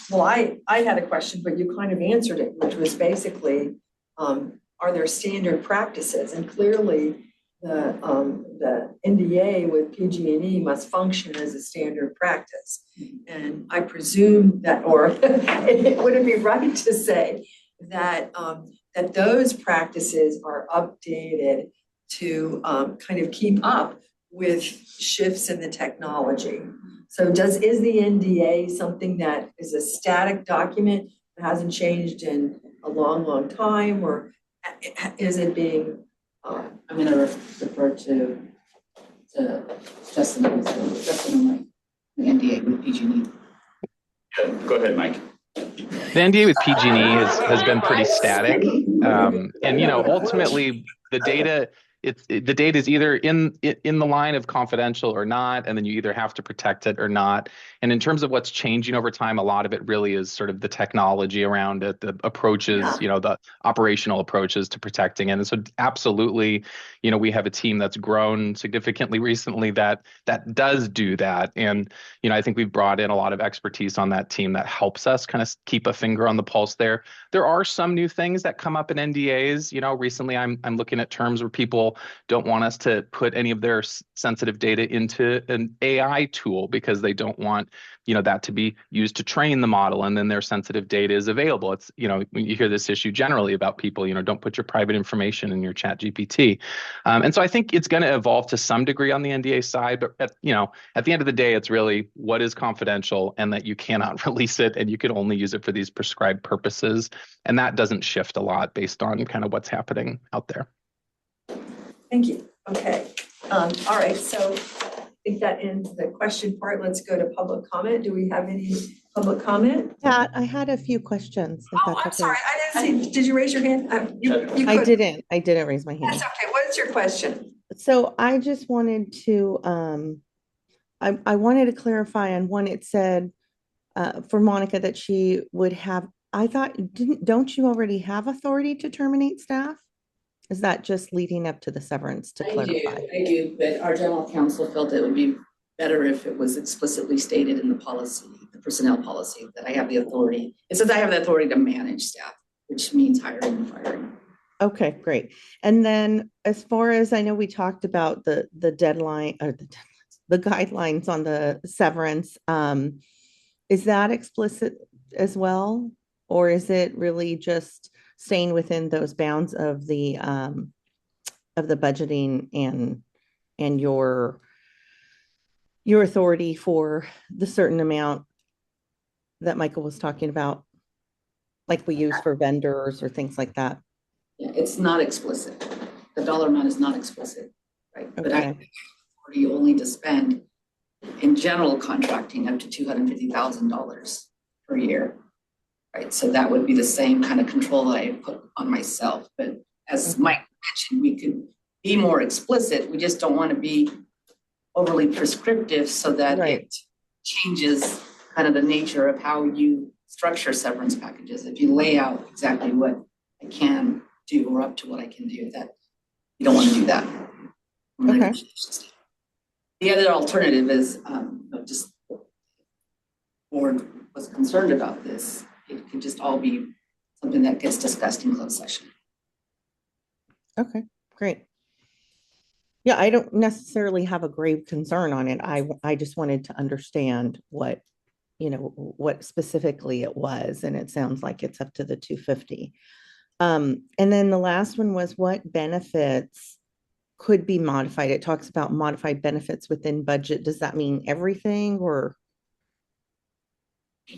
Well, I had a question, but you kind of answered it, which was basically, are there standard practices? And clearly, the NDA with PG&E must function as a standard practice. And I presume that, or would it be right to say that that those practices are updated to kind of keep up with shifts in the technology? So is the NDA something that is a static document that hasn't changed in a long time, or is it being? I'm going to refer to Justin on the NDA with PG&E. Yeah, go ahead, Mike. The NDA with PG&E has been pretty static. And ultimately the data the data is either in the line of confidential or not, and then you either have to protect it or not. And in terms of what's changing over time, a lot of it really is sort of the technology around it, the approaches, Yeah. the operational approaches to protecting it. And so absolutely, we have a team that's grown significantly recently that does do that. And I think we've brought in a lot of expertise on that team that helps us kind of keep a finger on the pulse there. There are some new things that come up in NDAs. Recently I'm looking at terms where people don't want us to put any of their sensitive data into an AI tool because they don't want, that to be used to train the model, and then their sensitive data is available. It's, you hear this issue generally about people, don't put your private information in your chat GPT. And so I think it's going to evolve to some degree on the NDA side, but at the end of the day, it's really what is confidential and that you cannot release it and you can only use it for these prescribed purposes. And that doesn't shift a lot based on kind of what's happening out there. Thank you. Okay. All right. So I think that ends the question part. Let's go to public comment. Do we have any public comment? Pat, I had a few questions. If Oh, that's I'm okay. sorry. I didn't see. Did you raise your hand? You I couldn't. I didn't raise my hand. That's okay. What is your question? So I just wanted to, I wanted to clarify on one. It said for Monica that she would have, I thought, don't you already have authority to terminate staff? Is that just leading up to the severance to clarify? I do, but our general counsel felt it would be better if it was explicitly stated in the policy, the personnel policy, that I have the authority. It says I have the authority to manage staff, which means hiring and firing. Okay, great. And then as far as I know, we talked about the deadline or the guidelines on the severance. Is that explicit as well? Or is it really just staying within those bounds of the budgeting and your authority for the certain amount that Michael was talking about, like we use for vendors or things like that? Yeah, it's not explicit. The dollar amount is not explicit, right? Okay. But I have authority only to spend in general contracting up to $250,000 per year, right? So that would be the same kind of control that I put on myself. But as Mike mentioned, we could be more explicit. We just don't want to be overly prescriptive so that it changes kind of the nature of how you structure severance packages. If you lay out exactly what I can do or up to what I can do, that you don't want to do that. Okay. The other alternative is just board was concerned about this. It could just all be something that gets discussed in closed session. Okay, great. Yeah, I don't necessarily have a grave concern on it. I just wanted to understand what specifically it was, and it sounds like it's up to the 250. And then the last one was what benefits could be modified. It talks about modified benefits within budget. Does that mean everything or?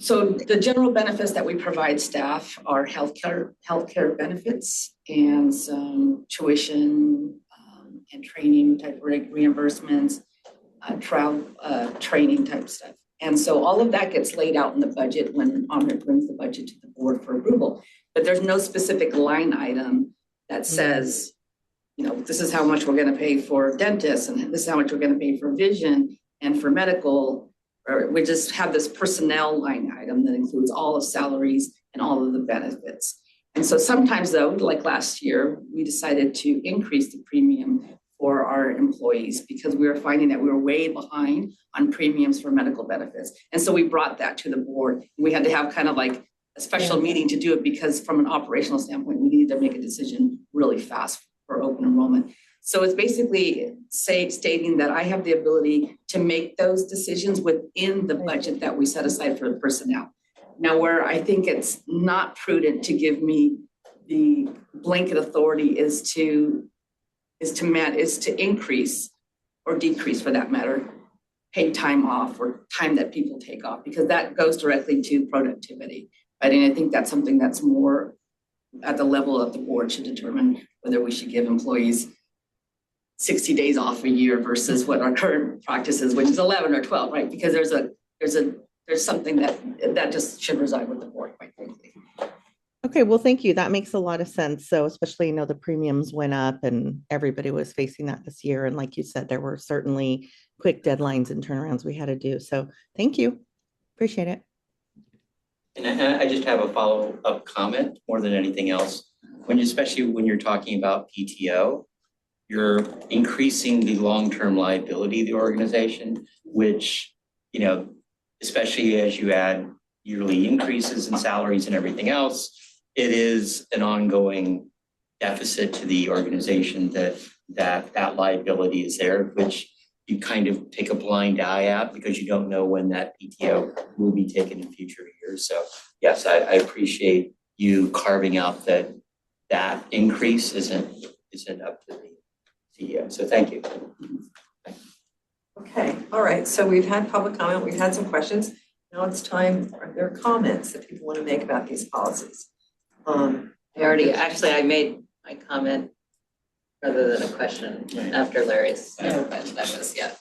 So the general benefits that we provide staff are healthcare benefits and some tuition and training type reimbursements, travel training type stuff. And so all of that gets laid out in the budget when Omrit brings the budget to the board for approval. But there's no specific line item that says, this is how much we're going to pay for dentists and this is how much we're going to pay for vision and for medical. Or we just have this personnel line item that includes all of salaries and all of the benefits. And so sometimes though, like last year, we decided to increase the premium for our employees because we were finding that we were way behind on premiums for medical benefits. And so we brought that to the board. We had to have kind of like a special meeting to do it because from an operational standpoint, we needed to make a decision really fast for open enrollment. So it's basically stating that I have the ability to make those decisions within the budget that we set aside for the personnel. Now, where I think it's not prudent to give me the blanket authority is to increase or decrease, for that matter, paid time off or time that people take off, because that goes directly to productivity. Right? And I think that's something that's more at the level of the board should determine whether we should give employees 60 days off a year versus what our current practice is, which is 11 or 12, right? Because there's something that just should reside with the board, quite frankly. Okay, well, thank you. That makes a lot of sense. So especially, the premiums went up and everybody was facing that this year. And like you said, there were certainly quick deadlines and turnarounds we had to do. So thank you. Appreciate it. And I just have a follow-up comment more than anything else. Especially when you're talking about PTO, you're increasing the long-term liability of the organization, which, especially as you add yearly increases in salaries and everything else, it is an ongoing deficit to the organization that liability is there, which you kind of take a blind eye at because you don't know when that PTO will be taken in future years. So yes, I appreciate you carving out that increase isn't up to the CEO. So thank you. Okay, all right, so we've had public comment, we've had some questions. Now it's time, are there comments that people want to make about these policies? I made my comment rather than a question after Larry's. That was, yeah.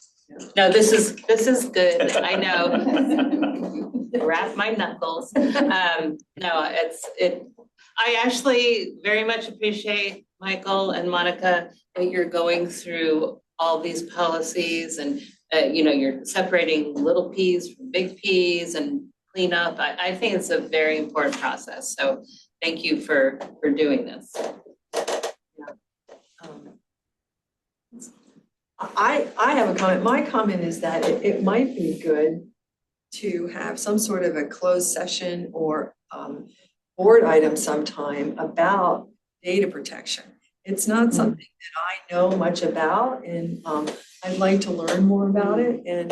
No, this is good. I know. Wrap my knuckles. I actually very much appreciate Michael and Monica that you're going through all these policies and you're separating little P's from big P's and clean up. I think it's a very important process. So thank you for doing this. I have a comment. My comment is that it might be good to have some sort of a closed session or board item sometime about data protection. It's not something that I know much about, and I'd like to learn more about it. And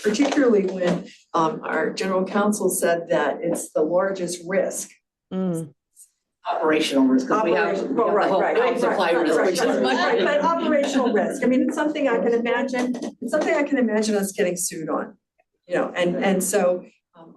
particularly when our general counsel said that it's the largest risk. Operational risk, because we have the whole supply risk, which is much right, but operational risk. I mean, it's something I can imagine. It's something I can imagine us getting sued on. And so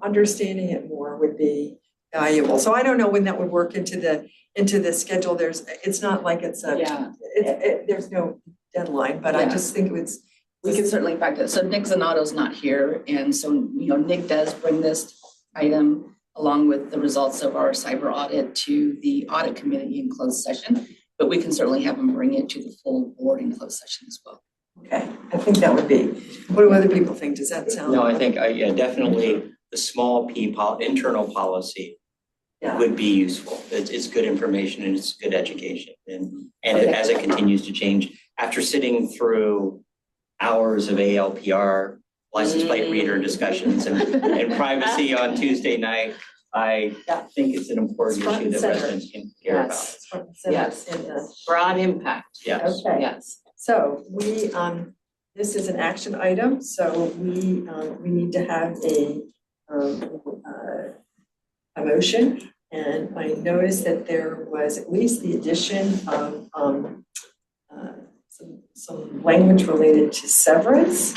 understanding it more would be valuable. So I don't know when that would work into the schedule. It's not like it's there's no deadline, but I just think we can certainly practice. So Nick Zanotto's not here, and so Nick does bring this item along with the results of our cyber audit to the audit committee in closed session, but we can certainly have him bring it to the full board in closed session as well. Okay, I think that would be. What do other people think? Does that sound? No, I think definitely the small P internal policy would be useful. It's good information and it's good education, and as it continues to change, after sitting through hours of ALPR license plate reader discussions and privacy on Tuesday night, I think it's an important issue that residents can care about. Yes, broad impact. Yes. Okay. Yes. So we this is an action item, so we need to have a motion, and I noticed that there was at least the addition of some language related to severance.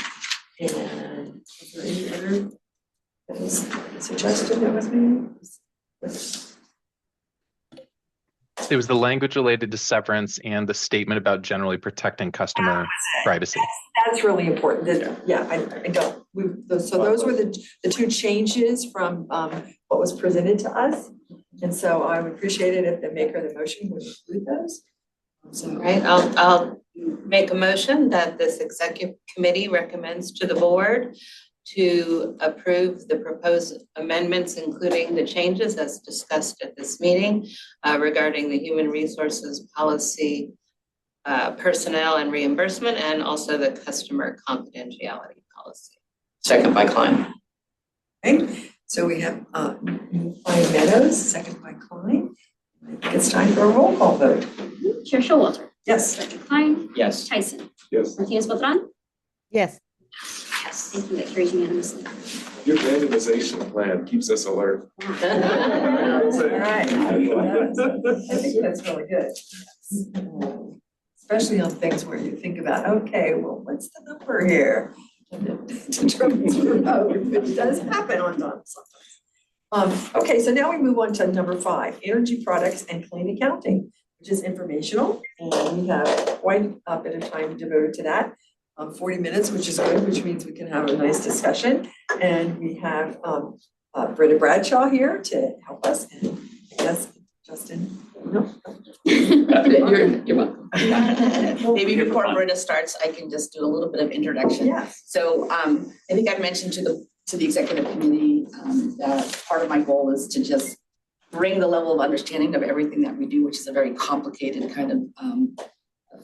And is there any other suggestion that was made? It was the language related to severance and the statement about generally protecting customer privacy. That's really important. I don't. So those were the two changes from what was presented to us, and so I would appreciate it if the maker of the motion would include those. So right, I'll make a motion that this executive committee recommends to the board to approve the proposed amendments, including the changes as discussed at this meeting regarding the human resources policy, personnel and reimbursement, and also the customer confidentiality policy. Second by Klein. Okay, so we have moved by Meadows, second by Klein. I think it's time for a roll call vote. Chair Showalter. Yes. Director Klein. Yes. Tyson. Yes. Martinez Beltran. Yes. Yes, thank you. That carries unanimously. Your randomization plan keeps us alert. All right. I think that's really good. Especially on things where you think about, okay, well, what's the number here? Determines your vote. It does happen on time sometimes. Okay, so now we move on to number 5, energy products and clean accounting, which is informational. And we have quite a bit of time devoted to that. 40 minutes, which is good, which means we can have a nice discussion. And we have Britta Bradshaw here to help us and Yes, Justin? You're welcome. Maybe before Britta starts, I can just do a little bit of introduction. Yes. So I think I mentioned to the executive committee that part of my goal is to just bring the level of understanding of everything that we do, which is a very complicated kind of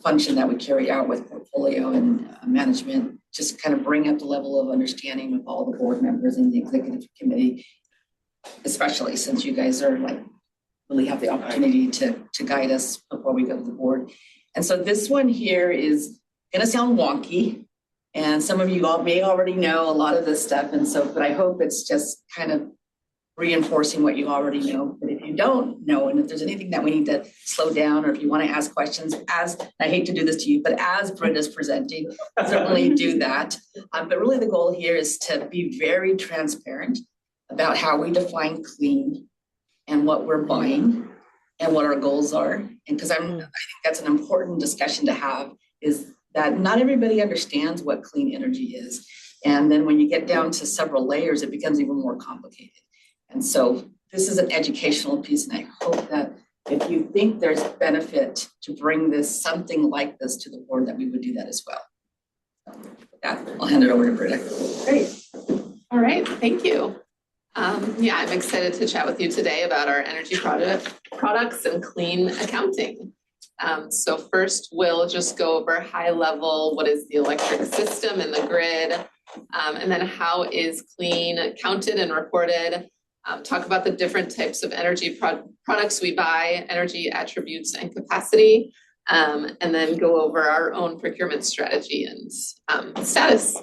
function that we carry out with portfolio and management, just kind of bring up the level of understanding with all the board members in the executive committee, especially since you guys are like really have the opportunity to guide us before we go to the board. And so this one here is gonna sound wonky, and some of you all may already know a lot of this stuff, and so, but I hope it's just kind of reinforcing what you already know. But if you don't know, and if there's anything that we need to slow down, or if you want to ask questions, as I hate to do this to you, but as Britta's presenting, certainly do that. But really the goal here is to be very transparent about how we define clean and what we're buying and what our goals are. And because I think that's an important discussion to have, is that not everybody understands what clean energy is. And then when you get down to several layers, it becomes even more complicated. And so this is an educational piece, and I hope that if you think there's benefit to bring something like this to the board, that we would do that as well. So with that, I'll hand it over to Britta. Great. All right, thank you. Yeah, I'm excited to chat with you today about our energy products and clean accounting. So first, we'll just go over high level, what is the electric system and the grid, and then how is clean counted and reported. Talk about the different types of energy products we buy, energy attributes and capacity, and then go over our own procurement strategy and status.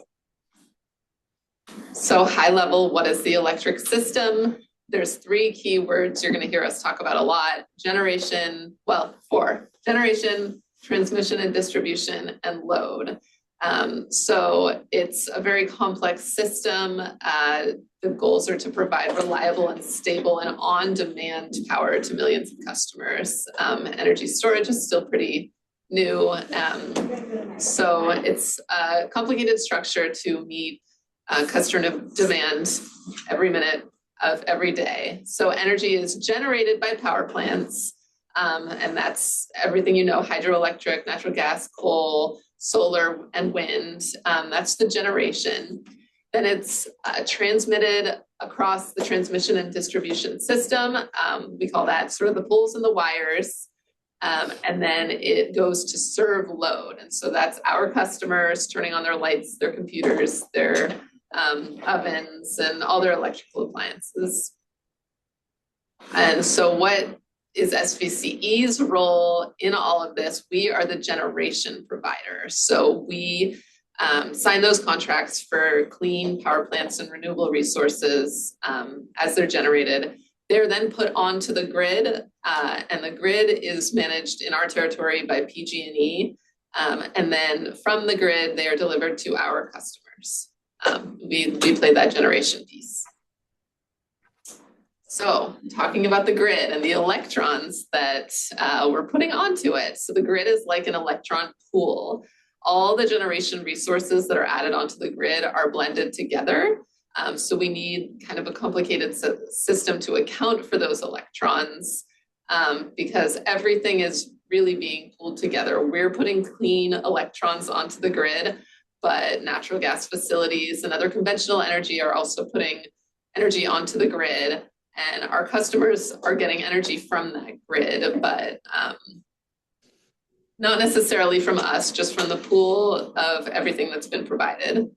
So high level, what is the electric system? There's 3 key words you're going to hear us talk about a lot: generation, well, 4, generation, transmission and distribution, and load. So it's a very complex system. The goals are to provide reliable and stable and on-demand power to millions of customers. Energy storage is still pretty new. So it's a complicated structure to meet customer demand every minute of every day. So energy is generated by power plants, and that's everything you know: hydroelectric, natural gas, coal, solar, and wind. That's the generation. Then it's transmitted across the transmission and distribution system. We call that sort of the poles and the wires. And then it goes to serve load. And so that's our customers turning on their lights, their computers, their ovens, and all their electrical appliances. And so what is SVCE's role in all of this? We are the generation provider. So we sign those contracts for clean power plants and renewable resources as they're generated. They're then put onto the grid, and the grid is managed in our territory by PG&E. And then from the grid, they are delivered to our customers. We play that generation piece. So talking about the grid and the electrons that we're putting onto it. So the grid is like an electron pool. All the generation resources that are added onto the grid are blended together. So we need kind of a complicated system to account for those electrons because everything is really being pulled together. We're putting clean electrons onto the grid, but natural gas facilities and other conventional energy are also putting energy onto the grid. And our customers are getting energy from that grid, but not necessarily from us, just from the pool of everything that's been provided.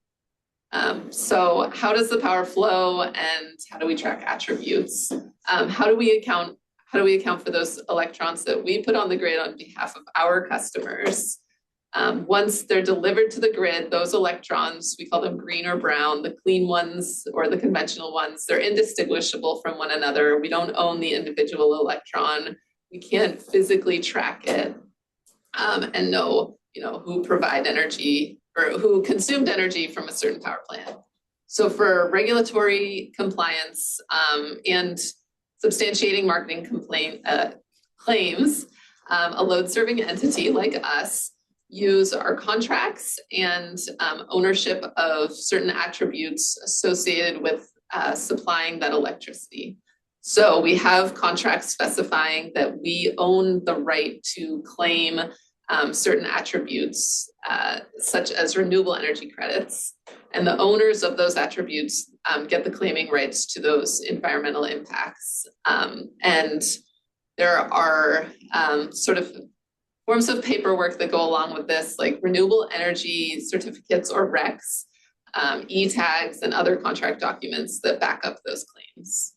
So how does the power flow, and how do we track attributes? How do we account for those electrons that we put on the grid on behalf of our customers? Once they're delivered to the grid, those electrons, we call them green or brown, the clean ones or the conventional ones, they're indistinguishable from one another. We don't own the individual electron. We can't physically track it and know, who provide energy or who consumed energy from a certain power plant. So for regulatory compliance and substantiating marketing claims, a load-serving entity like us use our contracts and ownership of certain attributes associated with supplying that electricity. So we have contracts specifying that we own the right to claim certain attributes, such as renewable energy credits. And the owners of those attributes get the claiming rights to those environmental impacts. And there are sort of forms of paperwork that go along with this, like renewable energy certificates or RECs, e-tags, and other contract documents that back up those claims.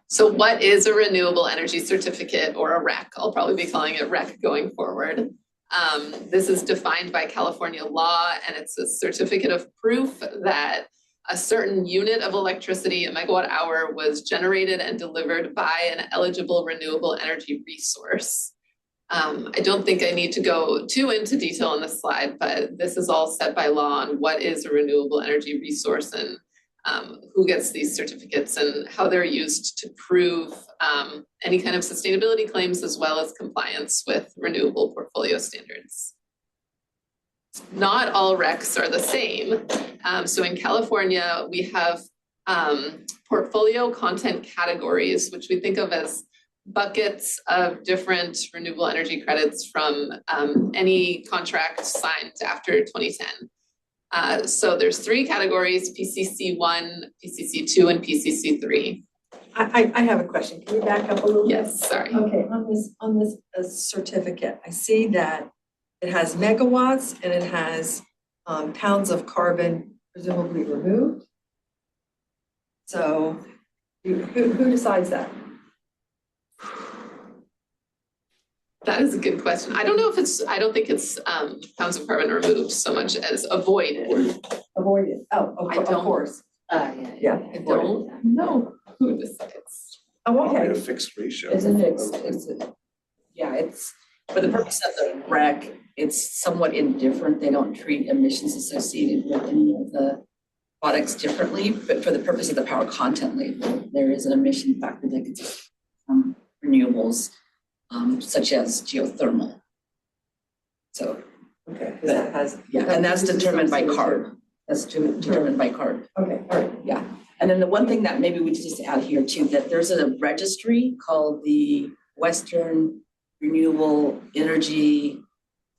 So what is a renewable energy certificate or a REC? I'll probably be calling it REC going forward. This is defined by California law, and it's a certificate of proof that a certain unit of electricity, a megawatt hour, was generated and delivered by an eligible renewable energy resource. I don't think I need to go too into detail on this slide, but this is all set by law on what is a renewable energy resource and who gets these certificates and how they're used to prove any kind of sustainability claims as well as compliance with renewable portfolio standards. Not all RECs are the same. So in California, we have portfolio content categories, which we think of as buckets of different renewable energy credits from any contract signed after 2010. So there's 3 categories: PCC1, PCC2, and PCC3. I have a question. Can we back up a little bit? Yes, sorry. Okay, on this certificate, I see that it has megawatts and it has pounds of carbon presumably removed. So who decides that? That is a good question. I don't know if I don't think it's pounds of carbon removed so much as avoided. Avoided. Oh, of course. Yeah. I don't know Who decides? Oh, Probably okay. a fixed ratio. It's a fixed, yeah, it's, for the purpose of the REC, it's somewhat indifferent. They don't treat emissions associated with any of the products differently, but for the purpose of the power content label, there is an emission factor that gets from renewables, such as geothermal. So, Okay. That has. yeah, and that's determined by CARB. That's determined by CARB. Okay, all right. Yeah, and then the one thing that maybe we just add here too, that there's a registry called the Western Renewable Energy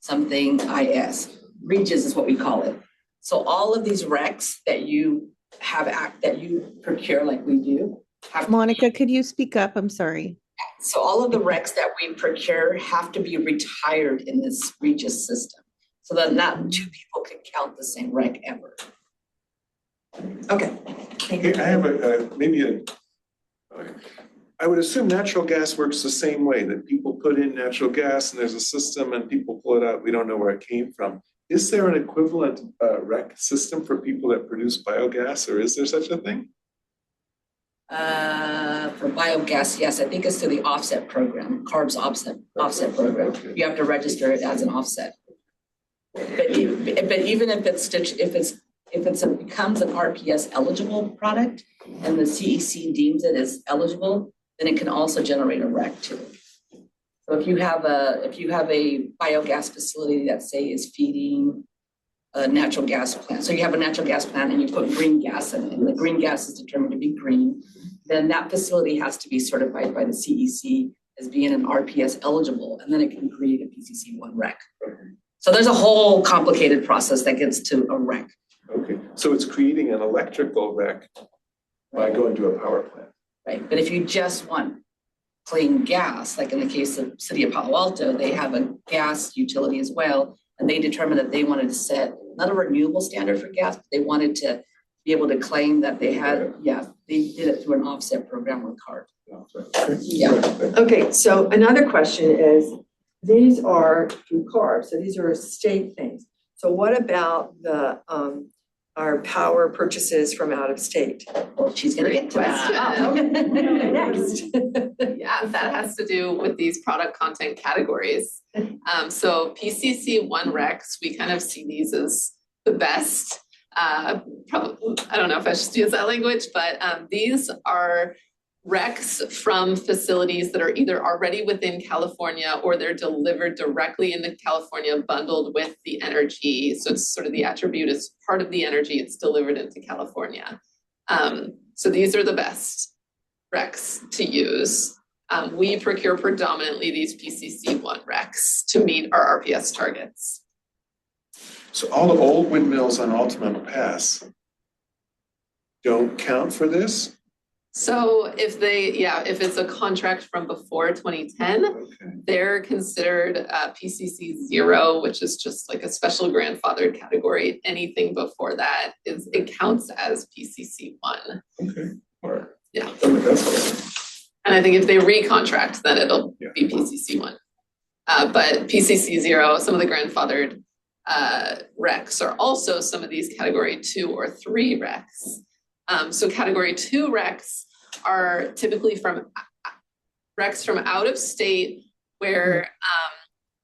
something IS. REGIS is what we call it. So all of these RECs that you have that you procure like we do. Monica, could you speak up? I'm sorry. So all of the RECs that we procure have to be retired in this REGIS system. So that not 2 people can count the same REC ever. Okay. Thank Hey, you. I have maybe I would assume natural gas works the same way, that people put in natural gas and there's a system and people pull it out. We don't know where it came from. Is there an equivalent REC system for people that produce biogas, or is there such a thing? For biogas, yes, I think it's through the offset program, CARB's offset program. Okay. You have to register it as an offset. But even if it becomes an RPS eligible product and the CEC deems it as eligible, then it can also generate a REC too. So if you have a biogas facility that say is feeding a natural gas plant, so you have a natural gas plant and you put green gas in it, and the green gas is determined to be green, then that facility has to be certified by the CEC as being an RPS eligible, and then it can create a PCC1 REC. So there's a whole complicated process that gets to a REC. Okay, so it's creating an electrical REC by going to a power plant. Right, but if you just want clean gas, like in the case of City of Palo Alto, they have a gas utility as well, and they determined that they wanted to set not a renewable standard for gas, but they wanted to be able to claim that they had, they did it through an offset program with CARB. Yeah. Okay, so another question is, these are through CARB, so these are state things. So what about the our power purchases from out of state? Well, she's gonna get to that. Next. Yeah, that has to do with these product content categories. So PCC1 RECs, we kind of see these as the best. Probably, I don't know if I should use that language, but these are RECs from facilities that are either already within California or they're delivered directly into California bundled with the energy. So it's sort of the attribute is part of the energy, it's delivered into California. So these are the best recs to use. We procure predominantly these PCC1 recs to meet our RPS targets. So all the old windmills on Altamont Pass don't count for this? So if it's a contract from before 2010, Okay. they're considered PCC 0, which is just like a special grandfathered category. Anything before that it counts as PCC 1. Okay, all right. Yeah. That's awesome. And I think if they recontract, then it'll be PCC 1. But PCC 0, some of the grandfathered recs are also some of these category 2 or 3 recs. So category 2 recs are typically from recs from out of state where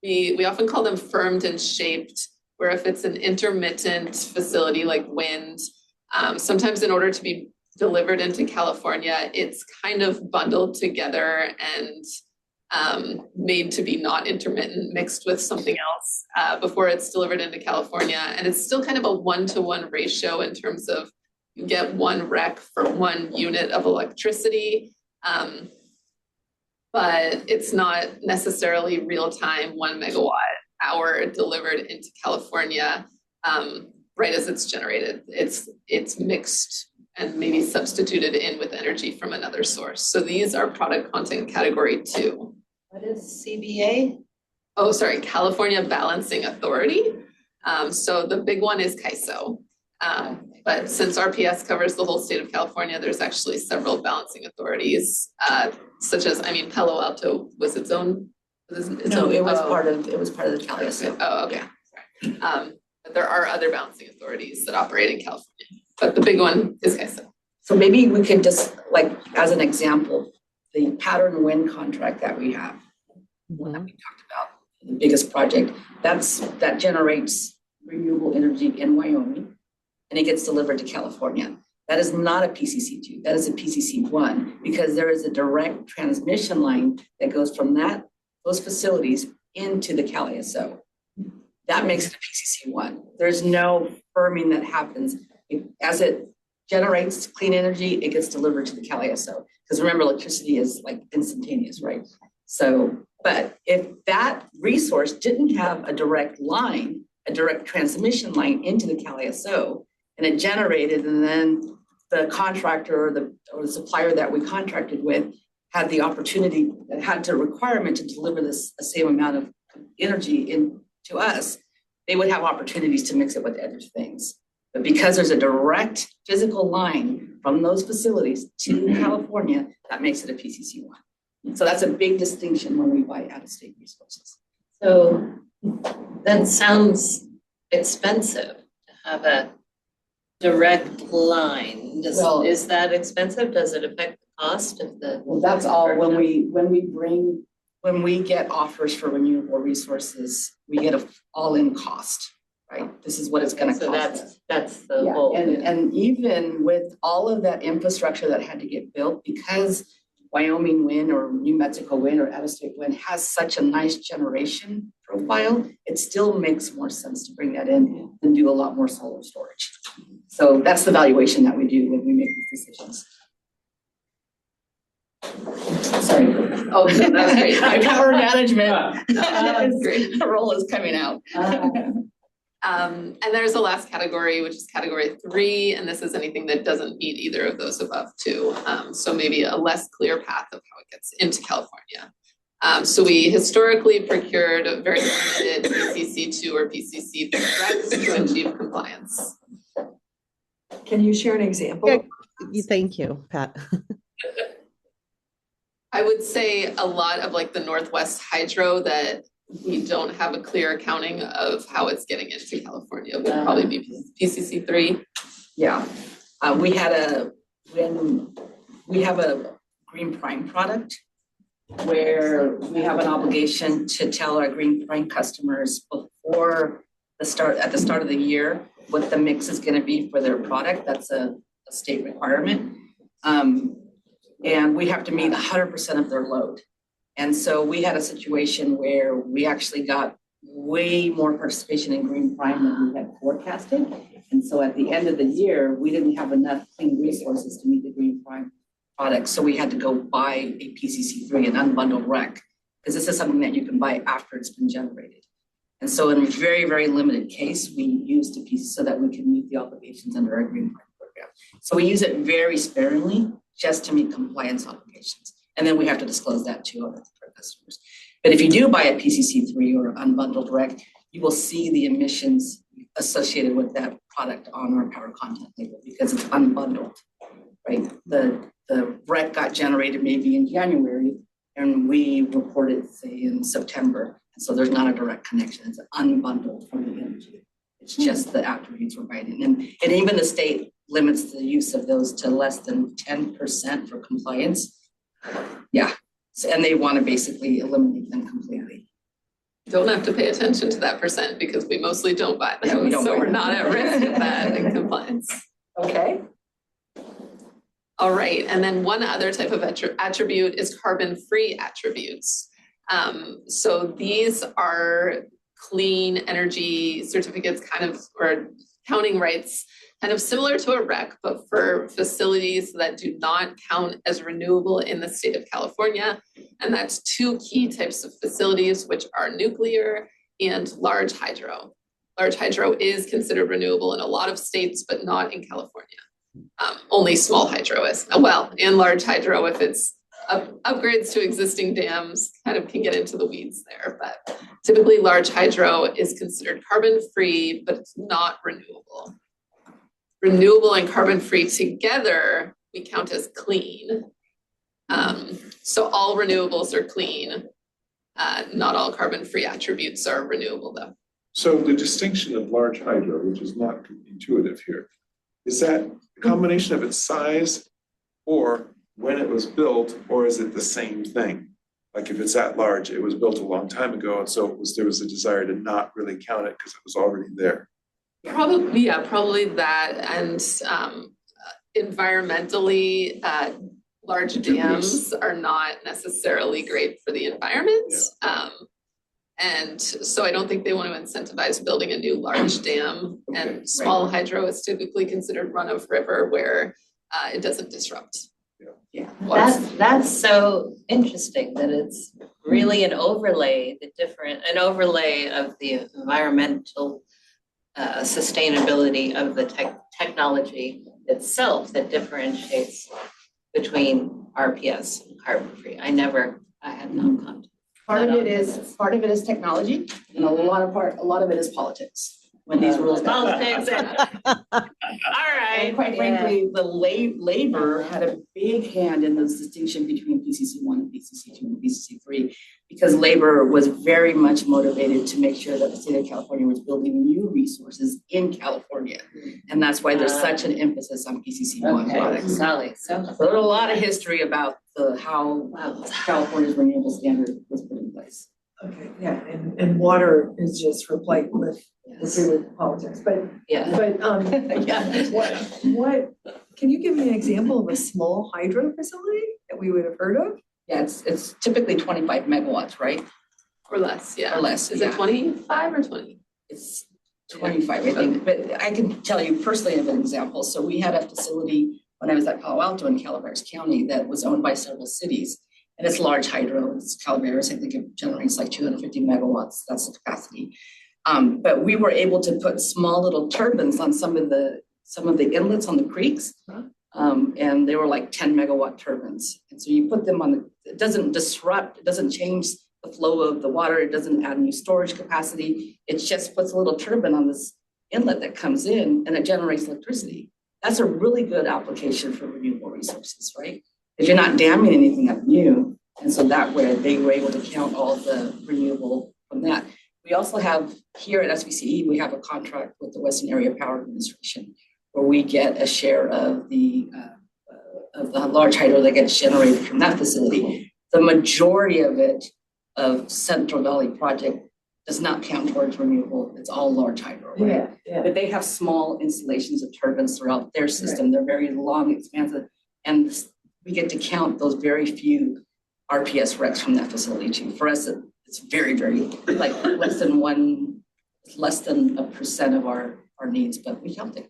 we often call them firmed and shaped, where if it's an intermittent facility like wind, sometimes in order to be delivered into California, it's kind of bundled together and made to be not intermittent, mixed with something else before it's delivered into California. And it's still kind of a 1-to-1 ratio in terms of you get 1 rec for 1 unit of electricity, but it's not necessarily real time 1 megawatt hour delivered into California right as it's generated. It's mixed and maybe substituted in with energy from another source. So these are product content category 2. What is CBA? Oh, sorry, California Balancing Authority. So the big one is CAISO. But since RPS covers the whole state of California, there's actually several balancing authorities, such as, Palo Alto was its own. It was part of the CAISO. Oh, okay. But there are other balancing authorities that operate in California, but the big one is CAISO. So maybe we could just, like, as an example, the pattern wind contract that we have, one that we talked about, the biggest project, that generates renewable energy in Wyoming, and it gets delivered to California. That is not a PCC2, that is a PCC1, because there is a direct transmission line that goes from those facilities into the CAISO. That makes it a PCC1. There's no firming that happens. As it generates clean energy, it gets delivered to the CAISO. Because remember, electricity is like instantaneous, right? So, but if that resource didn't have a direct line, a direct transmission line into the CAISO, and it generated, and then the contractor or the supplier that we contracted with had the opportunity, had the requirement to deliver the same amount of energy in to us, they would have opportunities to mix it with other things. But because there's a direct physical line from those facilities to California, that makes it a PCC1. So that's a big distinction when we buy out-of-state resources. So that sounds expensive to have a direct line. Is that expensive? Does it affect the cost of the? Well, that's all when we get offers for renewable resources, we get an all-in cost, right? This is what it's going to cost us. That's the whole. And even with all of that infrastructure that had to get built, because Wyoming wind or New Mexico wind or out-of-state wind has such a nice generation profile, it still makes more sense to bring that in and do a lot more solar storage. So that's the valuation that we do when we make these decisions. Sorry. Oh, no, that's great. My power management That's great. role is coming out. And there's a last category, which is category 3, and this is anything that doesn't meet either of those above 2. So maybe a less clear path of how it gets into California. So we historically procured a very limited PCC2 or PCC recs to achieve compliance. Can you share an example? Yeah, thank you, Pat. I would say a lot of like the Northwest Hydro that we don't have a clear accounting of how it's getting into California would probably be PCC 3. Yeah, we have a Green Prime product where we have an obligation to tell our Green Prime customers before at the start of the year what the mix is going to be for their product. That's a state requirement. And we have to meet 100% of their load. And so we had a situation where we actually got way more participation in green prime than we had forecasted. And so at the end of the year, we didn't have enough clean resources to meet the green prime products. So we had to go buy a PCC3, an unbundled rec, because this is something that you can buy after it's been generated. And so in a very, very limited case, we used a piece so that we can meet the obligations under our green prime program. So we use it very sparingly just to meet compliance obligations. And then we have to disclose that to our customers. But if you do buy a PCC3 or unbundled rec, you will see the emissions associated with that product on our power content label because it's unbundled, right? The rec got generated maybe in January and we reported, say, in September. And so there's not a direct connection. It's unbundled from the energy. It's just the attributes we're writing. And even the state limits the use of those to less than 10% for compliance. Yeah. So, and they want to basically eliminate them completely. Don't have to pay attention to that percent because we mostly don't buy them. Yeah, so we're not at risk of that in compliance. Okay. All right. And then one other type of attribute is carbon-free attributes. So these are clean energy certificates kind of, or counting rights, kind of similar to a REC, but for facilities that do not count as renewable in the state of California. And that's two key types of facilities, which are nuclear and large hydro. Large hydro is considered renewable in a lot of states, but not in California. Only small hydro is. Well, and large hydro, if it's upgrades to existing dams, kind of can get into the weeds there. But typically large hydro is considered carbon-free, but it's not renewable. Renewable and carbon-free together, we count as clean. So all renewables are clean. Not all carbon-free attributes are renewable though. So the distinction of large hydro, which is not intuitive here, is that a combination of its size or when it was built, or is it the same thing? Like if it's that large, it was built a long time ago, and so there was a desire to not really count it because it was already there. Probably that. And environmentally, large dams are not necessarily great for the environment. Yeah. And so I don't think they want to incentivize building a new large dam. Okay. And small hydro is typically considered run of river where it doesn't disrupt. Yeah. That's so interesting that it's really an overlay of the environmental sustainability of the technology itself that differentiates between RPS and carbon-free. I had no contact. Part of it is technology, and a lot of it is politics. When these rules politics. All right. And quite frankly, the labor had a big hand in this distinction between PCC1 and PCC2 and PCC3, because labor was very much motivated to make sure that the state of California was building new resources in California. And that's why there's such an emphasis on PCC1 products. Sally. So there's a lot of history about how California's renewable standard was put in place. Okay, yeah, and water is just replete with politics, but yeah. But yeah. What can you give me an example of a small hydro facility that we would have heard of? Yeah, it's typically 25 megawatts, right? Or less, yeah. Or less. Is it 25 or 20? It's 25, I think. But I can tell you personally of an example. So we had a facility when I was at Palo Alto in Calaveras County that was owned by several cities. And it's large hydro. It's Calaveras. I think it generates like 250 megawatts. That's the capacity. But we were able to put small little turbines on some of the inlets on the creeks. And they were like 10 megawatt turbines. And so you put them on it doesn't disrupt, it doesn't change the flow of the water. It doesn't add new storage capacity. It just puts a little turbine on this inlet that comes in and it generates electricity. That's a really good application for renewable resources, right? If you're not damming anything up new. And so that way they were able to count all the renewable from that. We also have here at SVCE, we have a contract with the Western Area Power Administration where we get a share of the large hydro that gets generated from that facility. The majority of it, of Central Valley Project, does not count towards renewable. It's all large hydro, right? Yeah. But they have small installations of turbines throughout their system. Right. They're very long, expansive, and we get to count those very few RPS recs from that facility too. For us, it's very, very, like less than 1% of our needs, but we count it.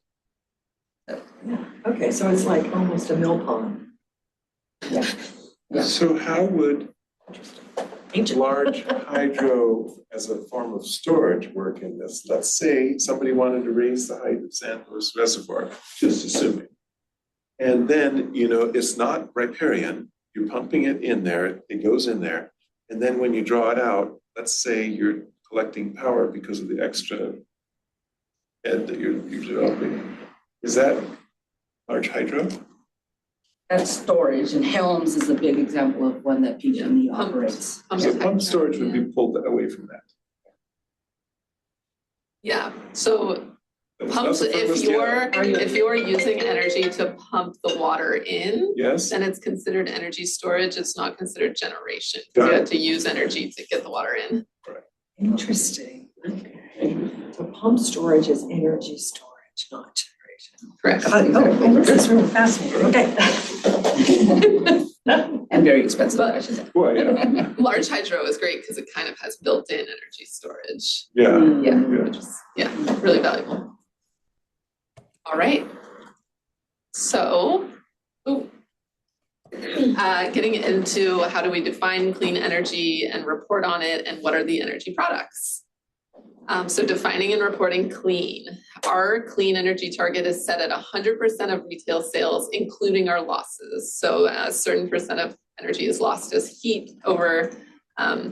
Okay, so it's like almost a mill pond. Yeah. So how would Ancient. large hydro as a form of storage work in this? Let's say somebody wanted to raise the height of Santos Reservoir, just assuming. And then, it's not riparian, you're pumping it in there, it goes in there. And then when you draw it out, let's say you're collecting power because of the extra ed that you're developing. Is that large hydro? That's storage, and Helms is a big example of one that PG&E Yeah, operates. So pump storage would be pulled away from that. Yeah, so That's pumps, the if first, you're using energy to pump the water in, Yes, then it's considered energy storage. It's not considered generation. Got You it. have to use energy to get the water in. Interesting. Okay. So pump storage is energy storage, not generation. Correct. Oh, this is really fascinating. Okay. And very expensive, I should say. well, yeah, Large hydro is great because it kind of has built-in energy storage, yeah, Yeah. which is, really valuable. All right. So, getting into how do we define clean energy and report on it, and what are the energy products? So defining and reporting clean. Our clean energy target is set at 100% of retail sales, including our losses. So a certain percent of energy is lost as heat over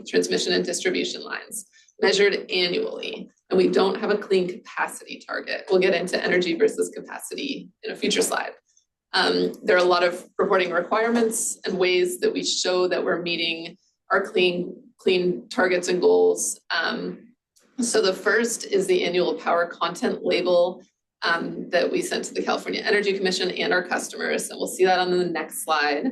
transmission and distribution lines, measured annually. And we don't have a clean capacity target. We'll get into energy versus capacity in a future slide. There are a lot of reporting requirements and ways that we show that we're meeting our clean targets and goals. So the first is the annual power content label that we sent to the California Energy Commission and our customers, and we'll see that on the next slide.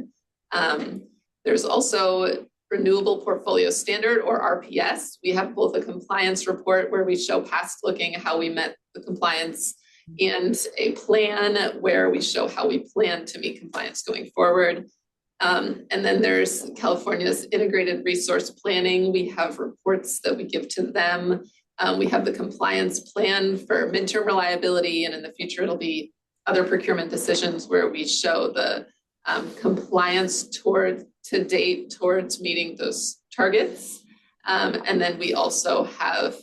There's also Renewable Portfolio Standard, or RPS. We have both a compliance report where we show past looking how we met the compliance, and a plan where we show how we plan to meet compliance going forward. And then there's California's integrated resource planning. We have reports that we give to them. We have the compliance plan for midterm reliability, and in the future it'll be other procurement decisions where we show the compliance to date towards meeting those targets. And then we also have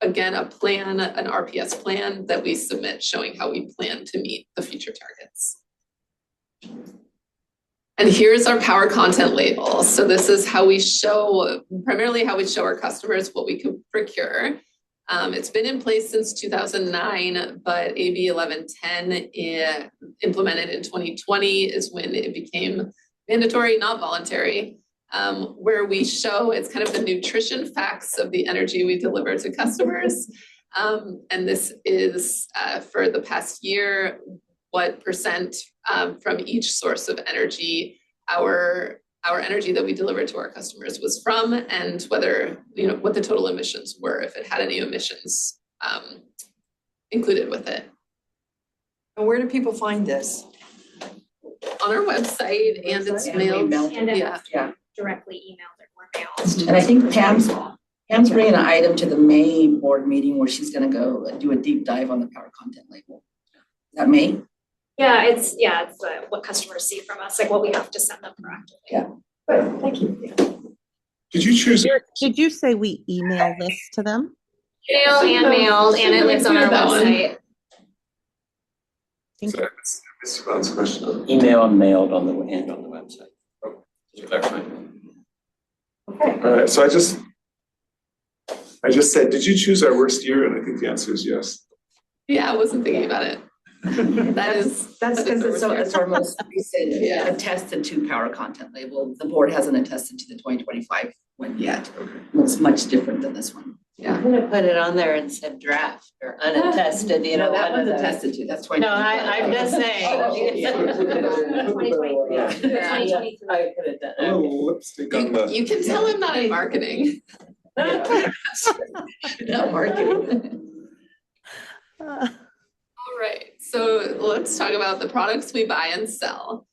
again a plan, an RPS plan that we submit showing how we plan to meet the future targets. And here's our power content label. So this is how we show, primarily how we show our customers what we can procure. It's been in place since 2009, but AB 1110 implemented in 2020 is when it became mandatory, not voluntary, where we show it's kind of the nutrition facts of the energy we deliver to customers. And this is for the past year, what percent from each source of energy our energy that we delivered to our customers was from, and whether, what the total emissions were, if it had any emissions included with it. And where do people find this? On our website, and it's mailed. And Yeah. Yeah. directly emailed or mailed. And I think Pam's bringing an item to the May board meeting where she's gonna go do a deep dive on the power content label. Is that May? Yeah, it's what customers see from us, like what we have to send them proactively. Yeah. Good, thank you. did you choose? Did you say we email this to them? Email and mailed, and it lives on our That one. website. Sorry, that's Mr. Bond's question. Email and mailed on the website. Just clarify. Okay. All right, so I just said, did you choose our worst year? And I think the answer is yes. Yeah, I wasn't thinking about it. That's because it's our most recent Yeah. attested to power content label. The board hasn't attested to the 2025 one yet. Okay. Looks much different than this one. I'm gonna put it on there and said draft or unattested, That one of one's those. attested to, that's No, 2025. I'm just saying. Yeah. 2023. Yeah. 2023. I could have done A little lipstick on the. You can tell I'm not in marketing. Not marketing. All right, so let's talk about the products we buy and sell.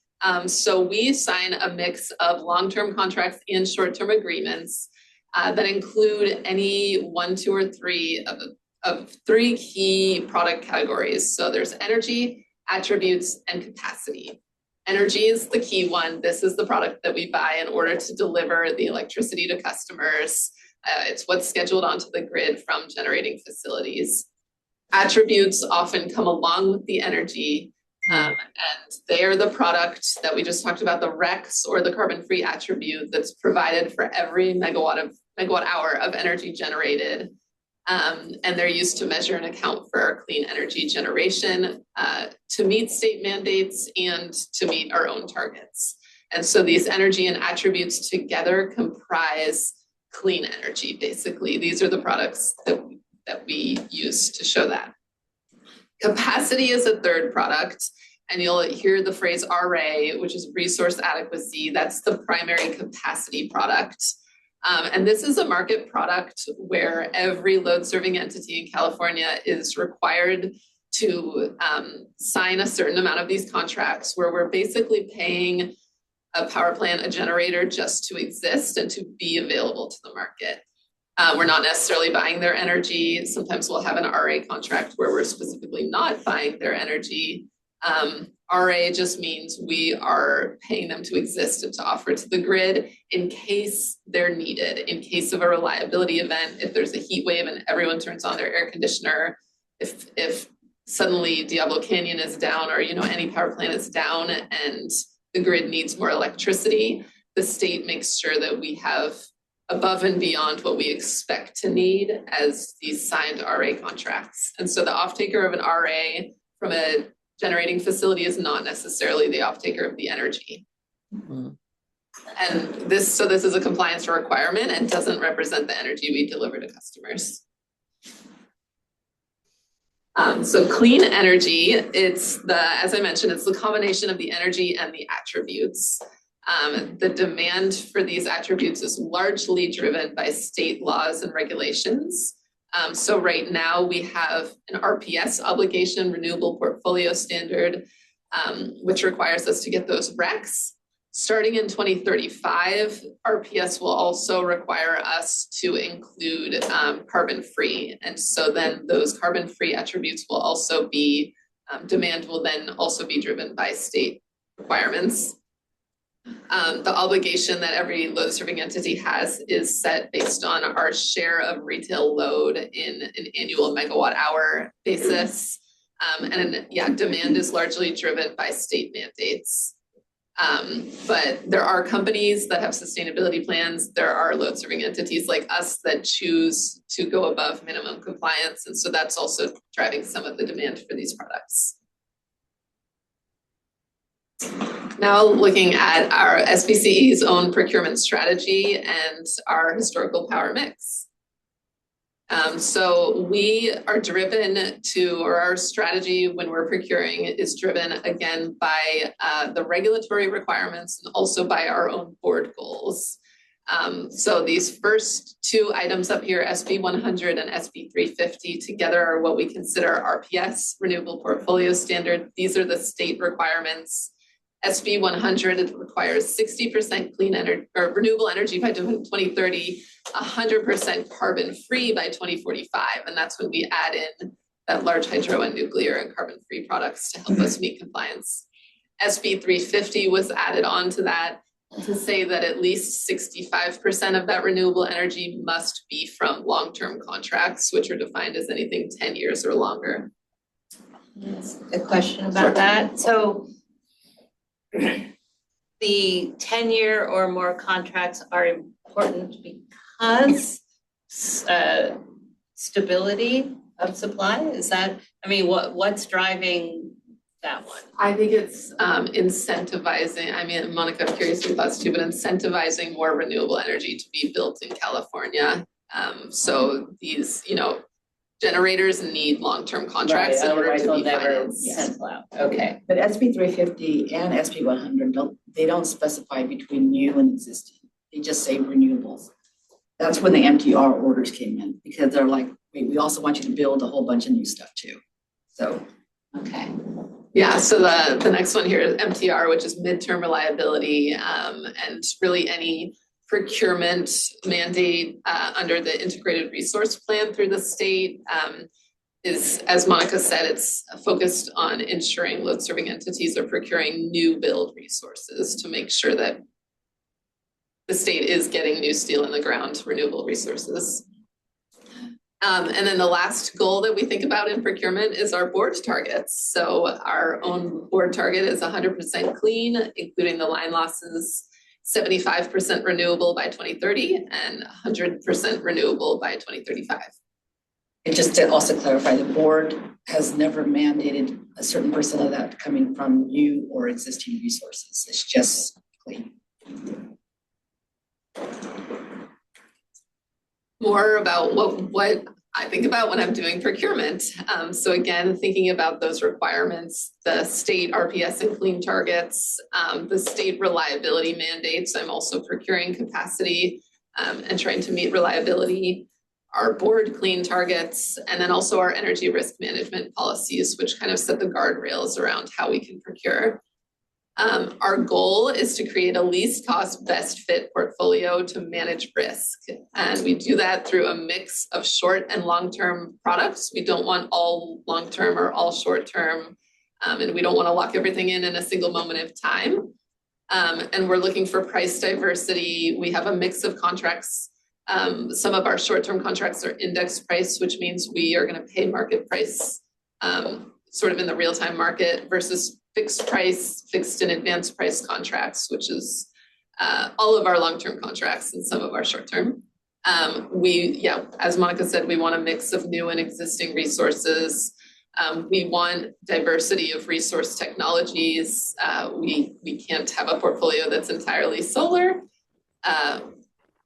So we sign a mix of long-term contracts and short-term agreements. that include any one, two, or three of three key product categories. So there's energy, attributes, and capacity. Energy is the key one. This is the product that we buy in order to deliver the electricity to customers. It's what's scheduled onto the grid from generating facilities. Attributes often come along with the energy, and they are the product that we just talked about, the RECs, or the carbon-free attribute, that's provided for every megawatt hour of energy generated. And they're used to measure and account for our clean energy generation, to meet state mandates and to meet our own targets. And so these energy and attributes together comprise clean energy, basically. These are the products that we use to show that. Capacity is a third product, and you'll hear the phrase RA, which is resource adequacy. That's the primary capacity product. And this is a market product where every load serving entity in California is required to sign a certain amount of these contracts, where we're basically paying a power plant, a generator, just to exist and to be available to the market. We're not necessarily buying their energy. Sometimes we'll have an RA contract where we're specifically not buying their energy. RA just means we are paying them to exist and to offer to the grid in case they're needed, in case of a reliability event, if there's a heat wave and everyone turns on their air conditioner, if suddenly Diablo Canyon is down, or any power plant is down and the grid needs more electricity, the state makes sure that we have above and beyond what we expect to need as these signed RA contracts. And so the off-taker of an RA from a generating facility is not necessarily the off-taker of the energy. Mm-hmm. And this is a compliance requirement and doesn't represent the energy we deliver to customers. So clean energy, as I mentioned, it's the combination of the energy and the attributes. The demand for these attributes is largely driven by state laws and regulations. So right now we have an RPS obligation, Renewable Portfolio Standard, which requires us to get those RECs. Starting in 2035, RPS will also require us to include carbon-free. And so then those carbon-free attributes will also be, demand will then also be driven by state requirements. The obligation that every load serving entity has is set based on our share of retail load in an annual megawatt hour basis. Demand is largely driven by state mandates. But there are companies that have sustainability plans. There are load serving entities like us that choose to go above minimum compliance. And so that's also driving some of the demand for these products. Now looking at our SVCE's own procurement strategy and our historical power mix. So we are driven or our strategy when we're procuring is driven again by the regulatory requirements and also by our own board goals. So these first two items up here, SB 100 and SB 350, together are what we consider RPS, Renewable Portfolio Standard. These are the state requirements. SB 100 requires 60% clean energy or renewable energy by 2030, 100% carbon-free by 2045, and that's when we add in that large hydro and nuclear and carbon-free products to help us meet compliance. SB 350 was added on to that to say that at least 65% of that renewable energy must be from long-term contracts, which are defined as anything 10 years or longer. Yes, a question about that. So the 10-year or more contracts are important because stability of supply, is that, what's driving that one? I think it's incentivizing, Monica, I'm curious your thoughts too, but incentivizing more renewable energy to be built in California. So these, generators need long-term contracts in order to be financed. Okay. But SB 350 and SB 100 don't specify between new and existing. They just say renewables. That's when the MTR orders came in, because they're like, wait, we also want you to build a whole bunch of new stuff too. So, okay. Yeah, so the next one here is MTR, which is midterm reliability, and really any procurement mandate under the integrated resource plan through the state is, as Monica said, it's focused on ensuring load serving entities are procuring new build resources to make sure that the state is getting new steel in the ground, renewable resources. And then the last goal that we think about in procurement is our board targets. So our own board target is 100% clean, including the line losses, 75% renewable by 2030 and 100% renewable by 2035. And just to also clarify, the board has never mandated a certain percent of that coming from new or existing resources. It's just clean. More about what I think about when I'm doing procurement. So again, thinking about those requirements, the state RPS and clean targets, the state reliability mandates. I'm also procuring capacity and trying to meet reliability, our board clean targets, and then also our energy risk management policies, which kind of set the guardrails around how we can procure. Our goal is to create a least cost, best fit portfolio to manage risk. And we do that through a mix of short and long-term products. We don't want all long-term or all short-term, and we don't want to lock everything in a single moment of time. And we're looking for price diversity. We have a mix of contracts. Some of our short-term contracts are index price, which means we are going to pay market price sort of in the real-time market versus fixed price, fixed and advanced price contracts, which is all of our long-term contracts and some of our short-term. As Monica said, we want a mix of new and existing resources. We want diversity of resource technologies. We can't have a portfolio that's entirely solar.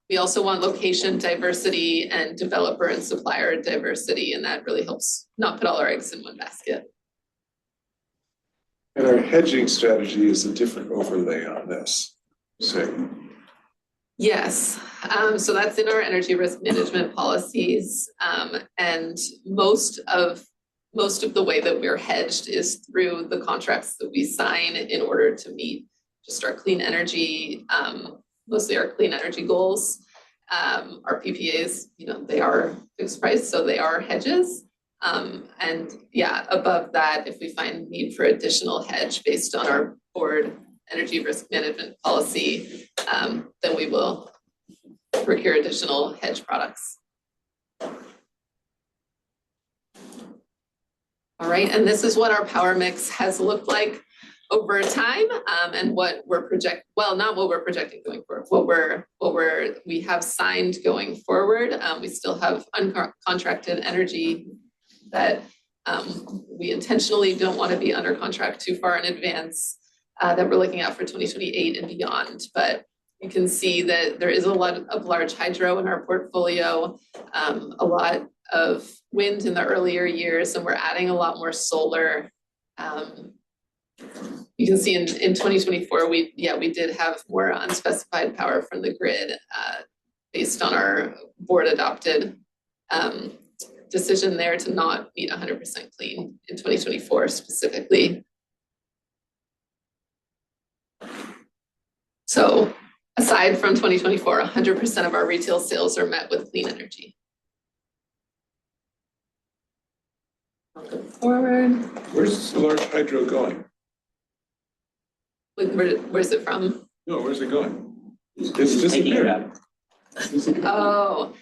We also want location diversity and developer and supplier diversity, and that really helps not put all our eggs in one basket. And our hedging strategy is a different overlay on this. So. Yes, so that's in our energy risk management policies, and most of the way that we're hedged is through the contracts that we sign in order to meet just our clean energy, mostly our clean energy goals. Our PPAs, they are fixed price, so they are hedges. And above that, if we find need for additional hedge based on our board energy risk management policy, then we will procure additional hedge products. All right, and this is what our power mix has looked like over time, and what we're not what we're projecting going forward, what we have signed going forward. We still have uncontracted energy that we intentionally don't want to be under contract too far in advance, that we're looking at for 2028 and beyond. But you can see that there is a lot of large hydro in our portfolio, a lot of wind in the earlier years, and we're adding a lot more solar. You can see in 2024, we did have more unspecified power from the grid based on our board adopted decision there to not meet 100% clean in 2024 specifically. So aside from 2024, 100% of our retail sales are met with clean energy. I'll go forward. Where's the large hydro going? Where's it from? No, where's it going? It's disappeared. Oh,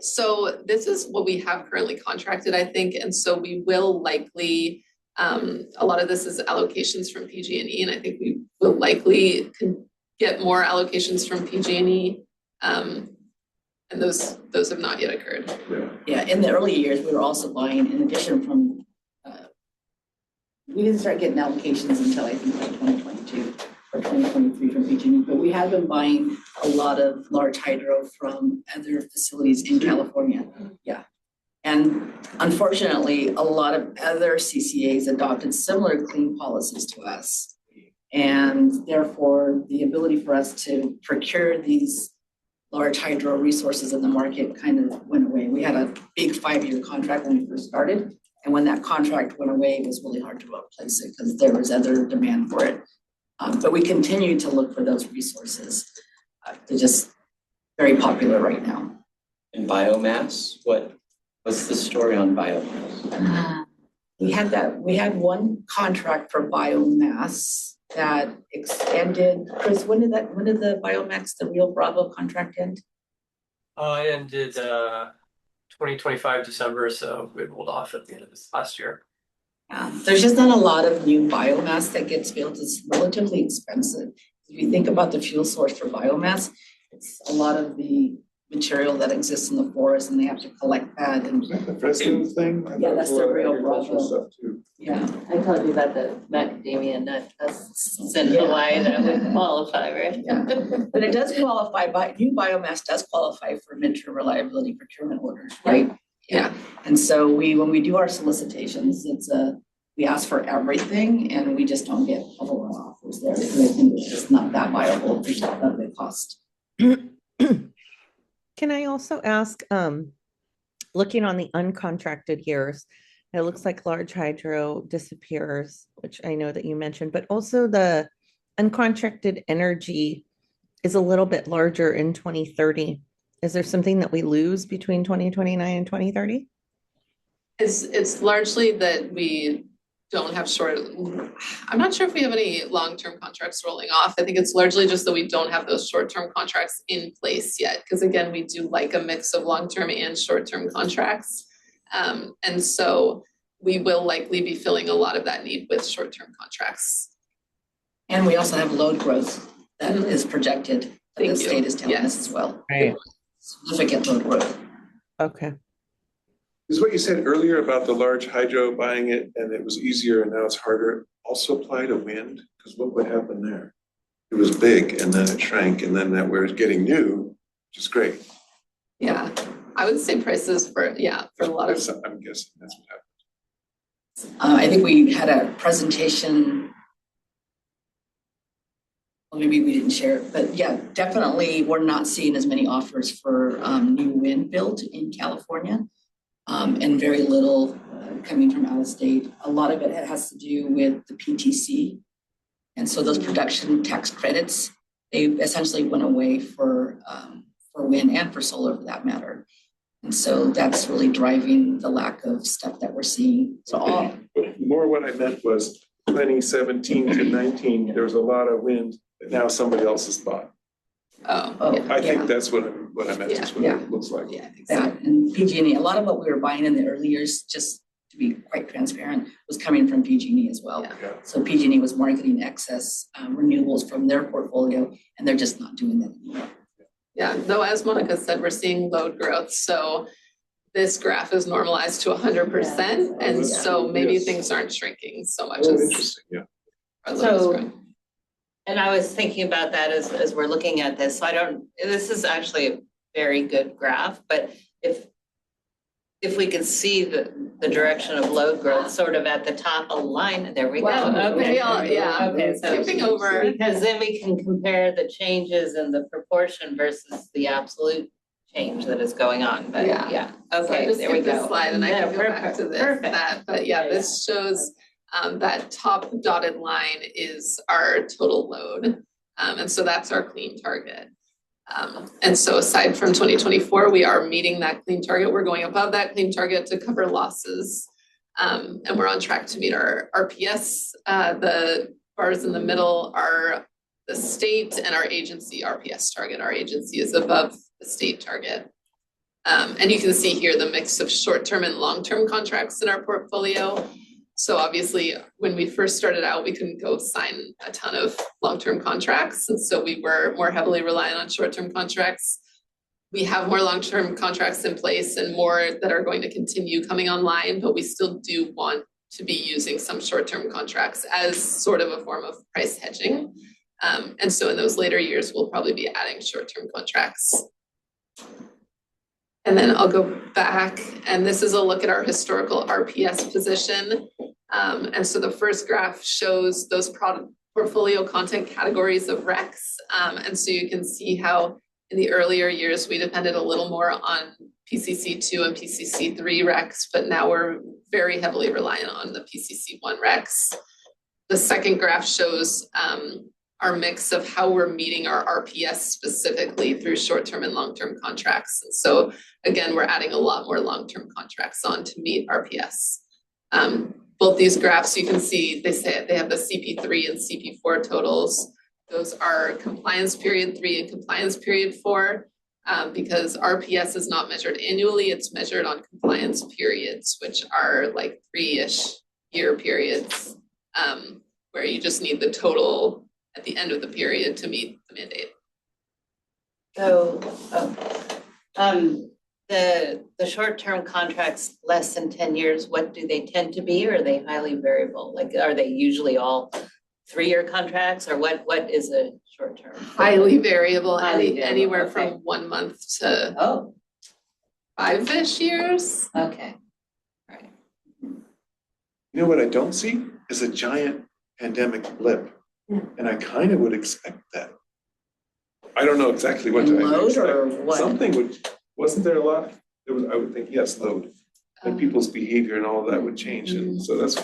so this is what we have currently contracted, I think, and so we will likely, a lot of this is allocations from PG&E, and I think we will likely get more allocations from PG&E, and those have not yet occurred. Yeah, in the early years, we were also buying, in addition from, we didn't start getting allocations until I think like 2022 or 2023 from PG&E, but we have been buying a lot of large hydro from other facilities in California. Yeah. And unfortunately, a lot of other CCAs adopted similar clean policies to us. And therefore, the ability for us to procure these large hydro resources in the market kind of went away. We had a big 5-year contract when we first started. And when that contract went away, it was really hard to replace it because there was other demand for it. But we continue to look for those resources. They're just very popular right now. And biomass, what's the story on biomass? We had one contract for biomass that extended. Chris, when did the biomass, the Rio Bravo contract end? It ended 2025 December, so we rolled off at the end of this last year. There's just not a lot of new biomass that gets built. It's relatively expensive. If you think about the fuel source for biomass, it's a lot of the material that exists in the forest, and they have to collect that. And Is that the Fresno thing? Yeah, that's the Rio Agricultural Bravo. stuff too. Yeah, I told you about the macadamia nut that's in Hawaii that would qualify, right? yeah. But it does qualify, new biomass does qualify for midterm reliability procurement orders, right? Yeah. And so when we do our solicitations, we ask for everything, and we just don't get public offers there because I think it's just not that viable because of the cost. Can I also ask, looking on the uncontracted years, it looks like large hydro disappears, which I know that you mentioned, but also the uncontracted energy is a little bit larger in 2030. Is there something that we lose between 2029 and 2030? It's largely that we don't have I'm not sure if we have any long-term contracts rolling off. I think it's largely just that we don't have those short-term contracts in place yet. Because again, we do like a mix of long-term and short-term contracts. And so we will likely be filling a lot of that need with short-term contracts. And we also have load growth that is projected, that the state is telling us as well. Right. Significant load growth. Okay. Is what you said earlier about the large hydro buying it and it was easier and now it's harder also apply to wind? Because what would happen there? It was big and then it shrank and then that we're getting new, which is great. Yeah, I would say prices for a lot of. I'm guessing that's what happened. I think we had a presentation. Well, maybe we didn't share it, but yeah, definitely we're not seeing as many offers for new wind built in California. And very little coming from out of state. A lot of it has to do with the PTC. And so those production tax credits, they essentially went away for wind and for solar for that matter. And so that's really driving the lack of stuff that we're seeing. So more what I meant was 2017 to 19, there was a lot of wind that now somebody else has bought. I think that's what I meant, is what it looks like. Yeah, exactly. That and PG&E, a lot of what we were buying in the early years, just to be quite transparent, was coming from PG&E as well. Yeah. So PG&E was marketing excess renewables from their portfolio, and they're just not doing that anymore. Yeah, though as Monica said, we're seeing load growth, so this graph is normalized to 100%, and so maybe things aren't shrinking so much as. Interesting, yeah. And I was thinking about that as we're looking at this. So this is actually a very good graph, but if we can see the direction of load growth sort of at the top of the line, there we go. Wow. Okay. Okay, So skipping over. because then we can compare the changes in the proportion versus the absolute change that is going on. But Yeah. okay, So there we skip this go. slide and I can go back to this, Perfect. but this shows that top dotted line is our total load. And so that's our clean target. And so aside from 2024, we are meeting that clean target. We're going above that clean target to cover losses. And we're on track to meet our RPS. The bars in the middle are the state and our agency RPS target. Our agency is above the state target. And you can see here the mix of short-term and long-term contracts in our portfolio. So obviously, when we first started out, we couldn't go sign a ton of long-term contracts. And so we were more heavily reliant on short-term contracts. We have more long-term contracts in place and more that are going to continue coming online, but we still do want to be using some short-term contracts as sort of a form of price hedging. And so in those later years, we'll probably be adding short-term contracts. And then I'll go back, and this is a look at our historical RPS position. And so the first graph shows those portfolio content categories of RECs. And so you can see how in the earlier years, we depended a little more on PCC2 and PCC3 RECs, but now we're very heavily reliant on the PCC1 RECs. The second graph shows our mix of how we're meeting our RPS specifically through short-term and long-term contracts. And so again, we're adding a lot more long-term contracts on to meet RPS. Both these graphs, you can see, they say they have the CP3 and CP4 totals. Those are compliance period 3 and compliance period 4. Because RPS is not measured annually, it's measured on compliance periods, which are like 3-ish year periods, where you just need the total at the end of the period to meet the mandate. So, the short-term contracts less than 10 years, what do they tend to be? Or are they highly variable? Like, are they usually all 3-year contracts, or what is a short-term? Highly variable, Highly variable, anywhere okay. from 1 month to 5-ish years. Okay. Right. You know what I don't see is a giant pandemic blip. And I kind of would expect that. I don't know exactly what to Load expect. or what? Something wasn't there a lot? There was, I would think, yes, load. Like people's behavior and all of that would change. And so that's.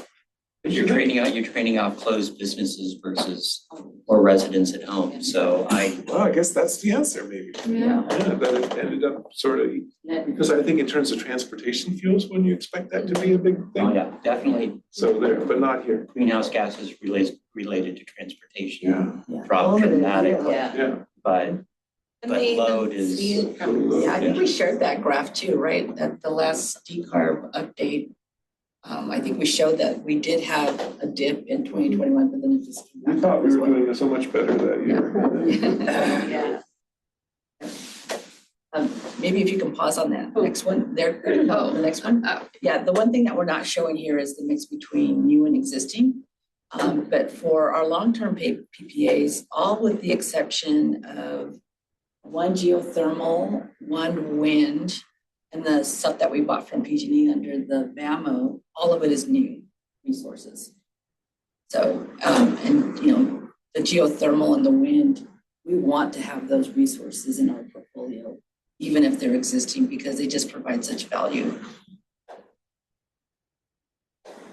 You're training out closed businesses versus or residents at home. So Well, I guess that's the answer, maybe. Yeah. Yeah, that it ended up sort of, because I think in terms of transportation fuels, wouldn't you expect that to be a big thing? Oh, yeah, definitely. So there, but not here. Greenhouse gases related to transportation Yeah. drop dramatically. Yeah. But load is. Yeah, I think we shared that graph too, right? At the last decarb update. I think we showed that we did have a dip in 2021, but then it just came back. We thought we as were well. doing so much better that year. Yeah. Maybe if you can pause on that next one, there, the next one. Yeah, the one thing that we're not showing here is the mix between new and existing. But for our long-term PPAs, all with the exception of 1 geothermal, 1 wind, and the stuff that we bought from PG&E under the BAMO, all of it is new resources. So, and you know, the geothermal and the wind, we want to have those resources in our portfolio, even if they're existing, because they just provide such value.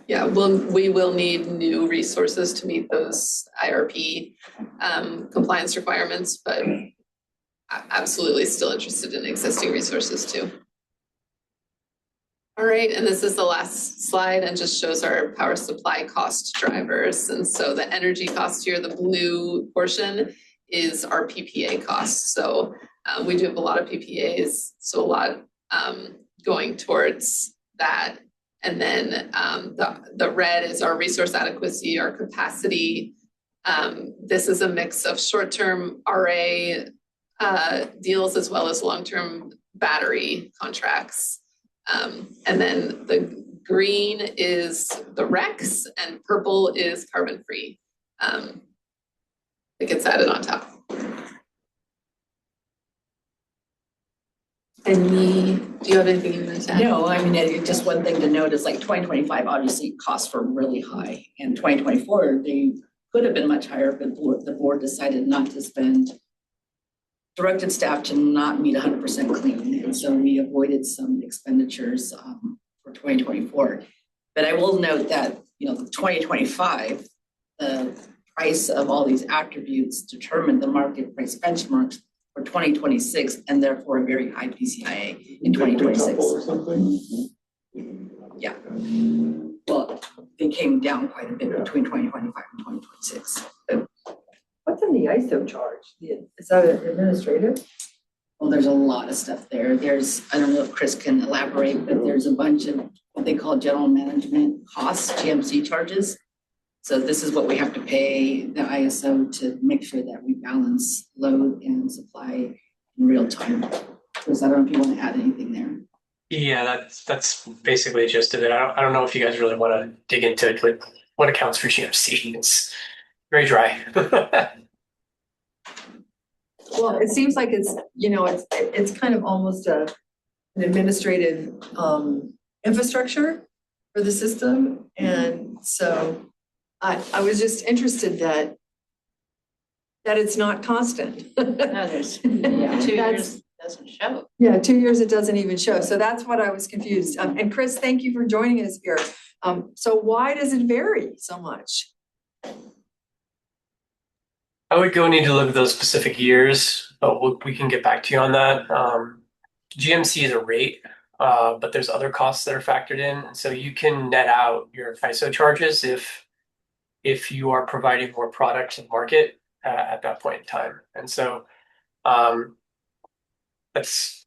Yeah, we will need new resources to meet those IRP compliance requirements, but absolutely still interested in existing resources too. All right, and this is the last slide and just shows our power supply cost drivers. And so the energy cost here, the blue portion, is our PPA costs. So we do have a lot of PPAs, so a lot going towards that. And then the red is our resource adequacy, our capacity. This is a mix of short-term RA deals as well as long-term battery contracts. And then the green is the RECs and purple is carbon-free. It gets added on top. Do you have anything you want to add? No, I mean, just one thing to note is like 2025, obviously costs were really high. And 2024, they could have been much higher, but the board decided not to spend, directed staff to not meet 100% clean. And so we avoided some expenditures for 2024. But I will note that, you know, 2025, the price of all these attributes determined the market price benchmarks for 2026, and therefore a very high PCIA in 2026. Or something? Yeah. Well, they came down quite a bit between 2025 and 2026. But, What's in the ISO charge? Is that administrative? well, there's a lot of stuff there. There's, I don't know if Chris can elaborate, but there's a bunch of what they call general management costs, GMC charges. So this is what we have to pay the ISO to make sure that we balance load and supply in real time. Chris, I don't know if you want to add anything there. Yeah, that's basically just it. I don't know if you guys really want to dig into like what accounts for GMC. It's very dry. Well, it seems like it's, you know, it's kind of almost an administrative infrastructure for the system. And so I was just interested that it's not constant. No, there's 2 years doesn't show. Yeah, 2 years it doesn't even show. So that's what I was confused. And Chris, thank you for joining us here. So why does it vary so much? I would go need to look at those specific years, but we can get back to you on that. GMC is a rate, but there's other costs that are factored in. And so you can net out your FISO charges if you are providing more product to the market at that point in time. And so that's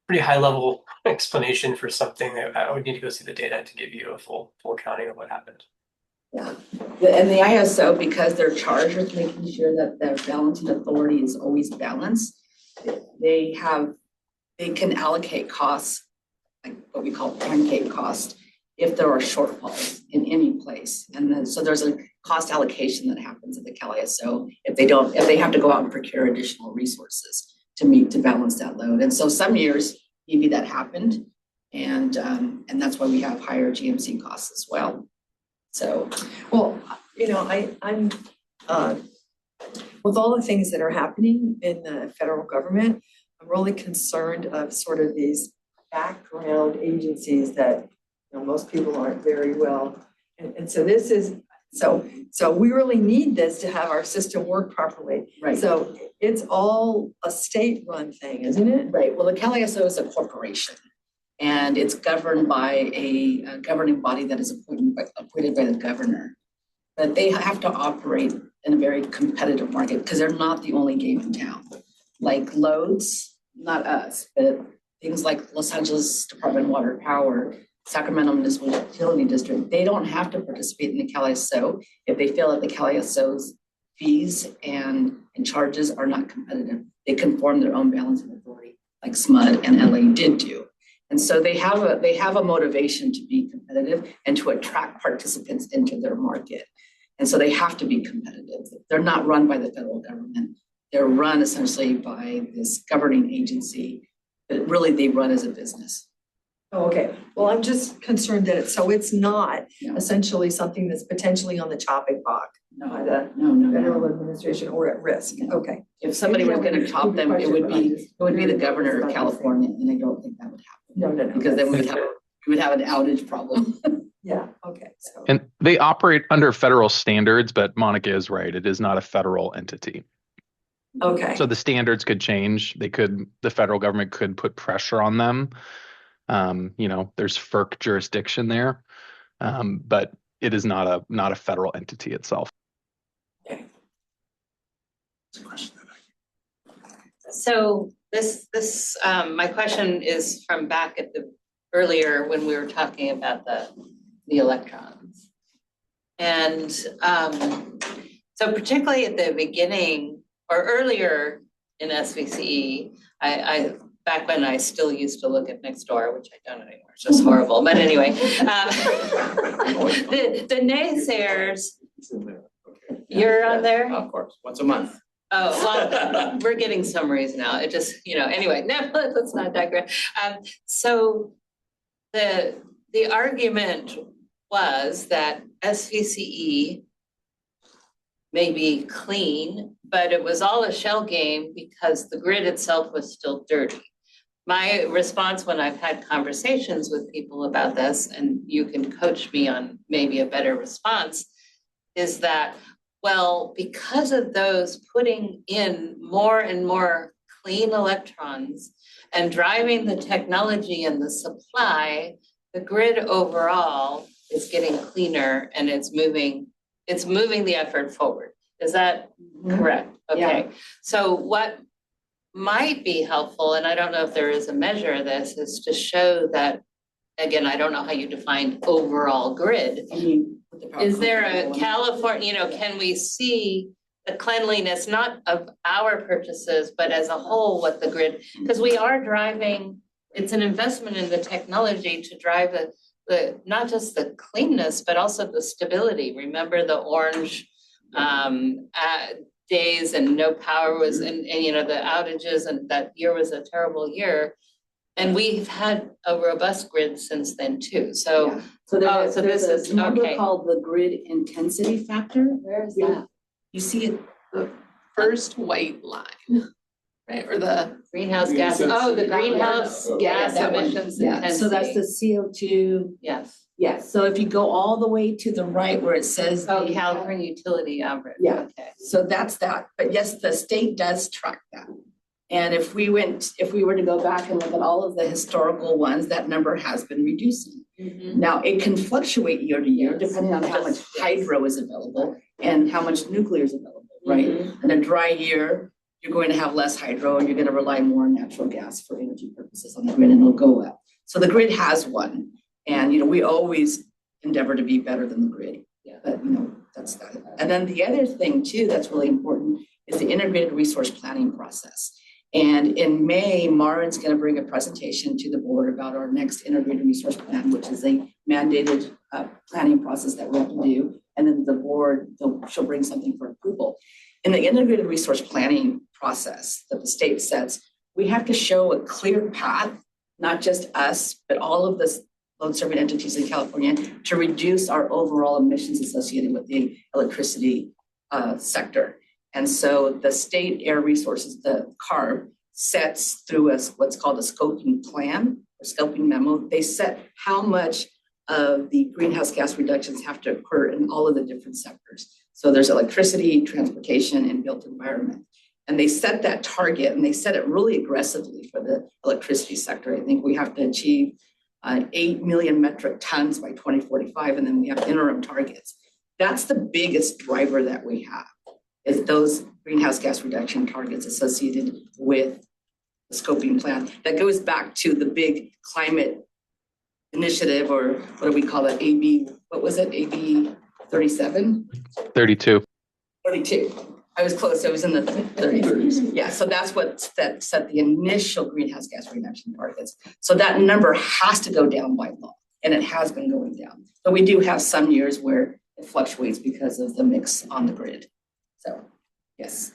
pretty high level explanation for something that I would need to go see the data to give you a full accounting of what happened. Yeah, and the ISO, because they're charged with making sure that their balancing authority is always balanced, they can allocate costs, like what we call pancake cost, if there are shortfalls in any place. And then, so there's a cost allocation that happens at the Cal ISO if they have to go out and procure additional resources to balance that load. And so some years, maybe that happened. And that's why we have higher GMC costs as well. So, well, you know, I'm with all the things that are happening in the federal government, I'm really concerned of sort of these background agencies that, you know, most people aren't very well. And so this is, so we really need this to have our system work properly. right. So it's all a state-run thing, isn't it? Right, well, the Cal ISO is a corporation. And it's governed by a governing body that is appointed by the governor. But they have to operate in a very competitive market because they're not the only game in town. Like loads, not us, but things like Los Angeles Department of Water Power, Sacramento Municipal Utility District, they don't have to participate in the Cal ISO if they feel that the Cal ISO's fees and charges are not competitive. They can form their own balancing authority, like SMUD and LA did do. And so they have a motivation to be competitive and to attract participants into their market. And so they have to be competitive. They're not run by the federal government. They're run essentially by this governing agency, but really they run as a business. Oh, okay. Well, I'm just concerned that it's not essentially something that's potentially on the chopping block by the federal administration or at risk. Okay. If somebody was going to chop them, it would be the governor of California, and I don't think that would happen. No. Because then we would have an outage problem. Yeah, okay. So. And they operate under federal standards, but Monica is right. It is not a federal entity. Okay. So the standards could change. The federal government could put pressure on them. You know, there's FERC jurisdiction there, but it is not a federal entity itself. Okay. So this my question is from back at the earlier when we were talking about the electrons. And so particularly at the beginning or earlier in SVCE, I back when I still used to look at Nextdoor, which I don't anymore, it's just horrible. But anyway, the naysayers, you're on there? Of course, once a month. Oh, well, we're getting summaries now. It just, you know, anyway, no, let's not digress. So the argument was that SVCE may be clean, but it was all a shell game because the grid itself was still dirty. My response when I've had conversations with people about this, and you can coach me on maybe a better response, is that, well, because of those putting in more and more clean electrons and driving the technology and the supply, the grid overall is getting cleaner and it's moving the effort forward. Is that correct? Okay. Yeah. So what might be helpful, and I don't know if there is a measure of this, is to show that, again, I don't know how you define overall grid. Is there a California, you know, can we see the cleanliness, not of our purchases, but as a whole, what the grid, because we are driving, it's an investment in the technology to drive the not just the cleanness, but also the stability. Remember the orange days and no power was, and you know, the outages, and that year was a terrible year. And we've had a robust grid since then too. So, So so this is a number okay. called the grid intensity factor. Where is Yeah. that? You see it The first white line. right? Or the, Greenhouse gas. oh, the greenhouse gas that one. emissions Yeah, so that's the intensity. CO2. Yes. Yes, so if you go all the way to the right where it says. Oh, the- California utility average. Yeah. Okay. So that's that, but yes, the state does track that. And if we were to go back and look at all of the historical ones, that number has been reducing. Now, it can fluctuate year to year depending on how much hydro is available and how much nuclear is available, right? In a dry year, you're going to have less hydro and you're going to rely more on natural gas for energy purposes on the grid, and it'll go up. So the grid has one, and we always endeavor to be better than the grid. Yeah. But that's that. And then the other thing too that's really important is the integrated resource planning process. And in May, Marin's going to bring a presentation to the board about our next integrated resource plan, which is a mandated planning process that we have to do. And then the board, she'll bring something for approval. In the integrated resource planning process that the state sets, we have to show a clear path, not just us, but all of the load serving entities in California to reduce our overall emissions associated with the electricity sector. And so the state air resources, the CARB, sets through what's called a scoping plan or scoping memo. They set how much of the greenhouse gas reductions have to occur in all of the different sectors. So there's electricity, transportation, and built environment. And they set that target, and they set it really aggressively for the electricity sector. I think we have to achieve 8 million metric tons by 2045, and then we have interim targets. That's the biggest driver that we have, is those greenhouse gas reduction targets associated with the scoping plan. That goes back to the big climate initiative, or what do we call it? AB 37? 32. 32. I was close, I was in the 30s. Yeah, so that's what set the initial greenhouse gas reduction targets. So that number has to go down by law, and it has been going down. But we do have some years where it fluctuates because of the mix on the grid. So, yes.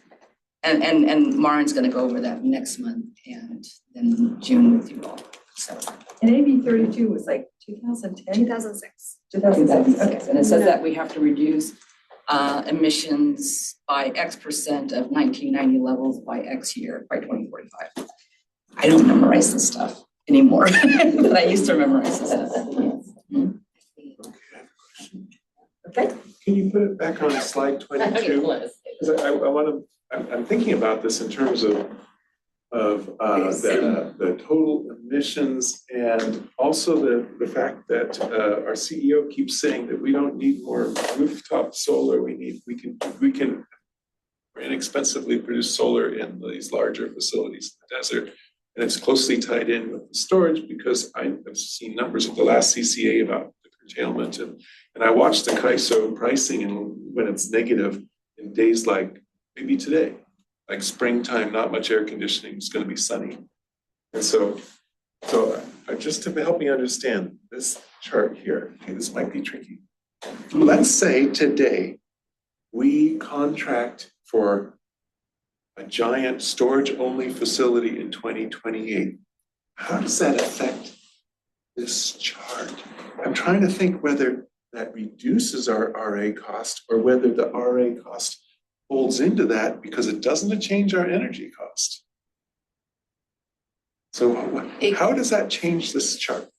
And Marin's going to go over that next month and then June with you all. So. And AB 32 was like 2010? 2006. 2006, okay. And it says that we have to reduce emissions by X% of 1990 levels by X year by 2045. I don't memorize this stuff anymore, but I used to memorize this stuff. Okay. Can you put it back on slide 22? Because I'm thinking about this in terms of the total emissions, and also the fact that our CEO keeps saying that we don't need more rooftop solar. We can inexpensively produce solar in these larger facilities in the desert, and it's closely tied in with the storage, because I've seen numbers at the last CCA about the curtailment, and I watched the CAISO pricing, and when it's negative in days like maybe today, like springtime, not much air conditioning, it's going to be sunny. And so just to help me understand this chart here, okay, this might be tricky. Let's say today we contract for a giant storage-only facility in 2028. How does that affect this chart? I'm trying to think whether that reduces our RA cost or whether the RA cost folds into that, because it doesn't change our energy cost. So how does that change this chart?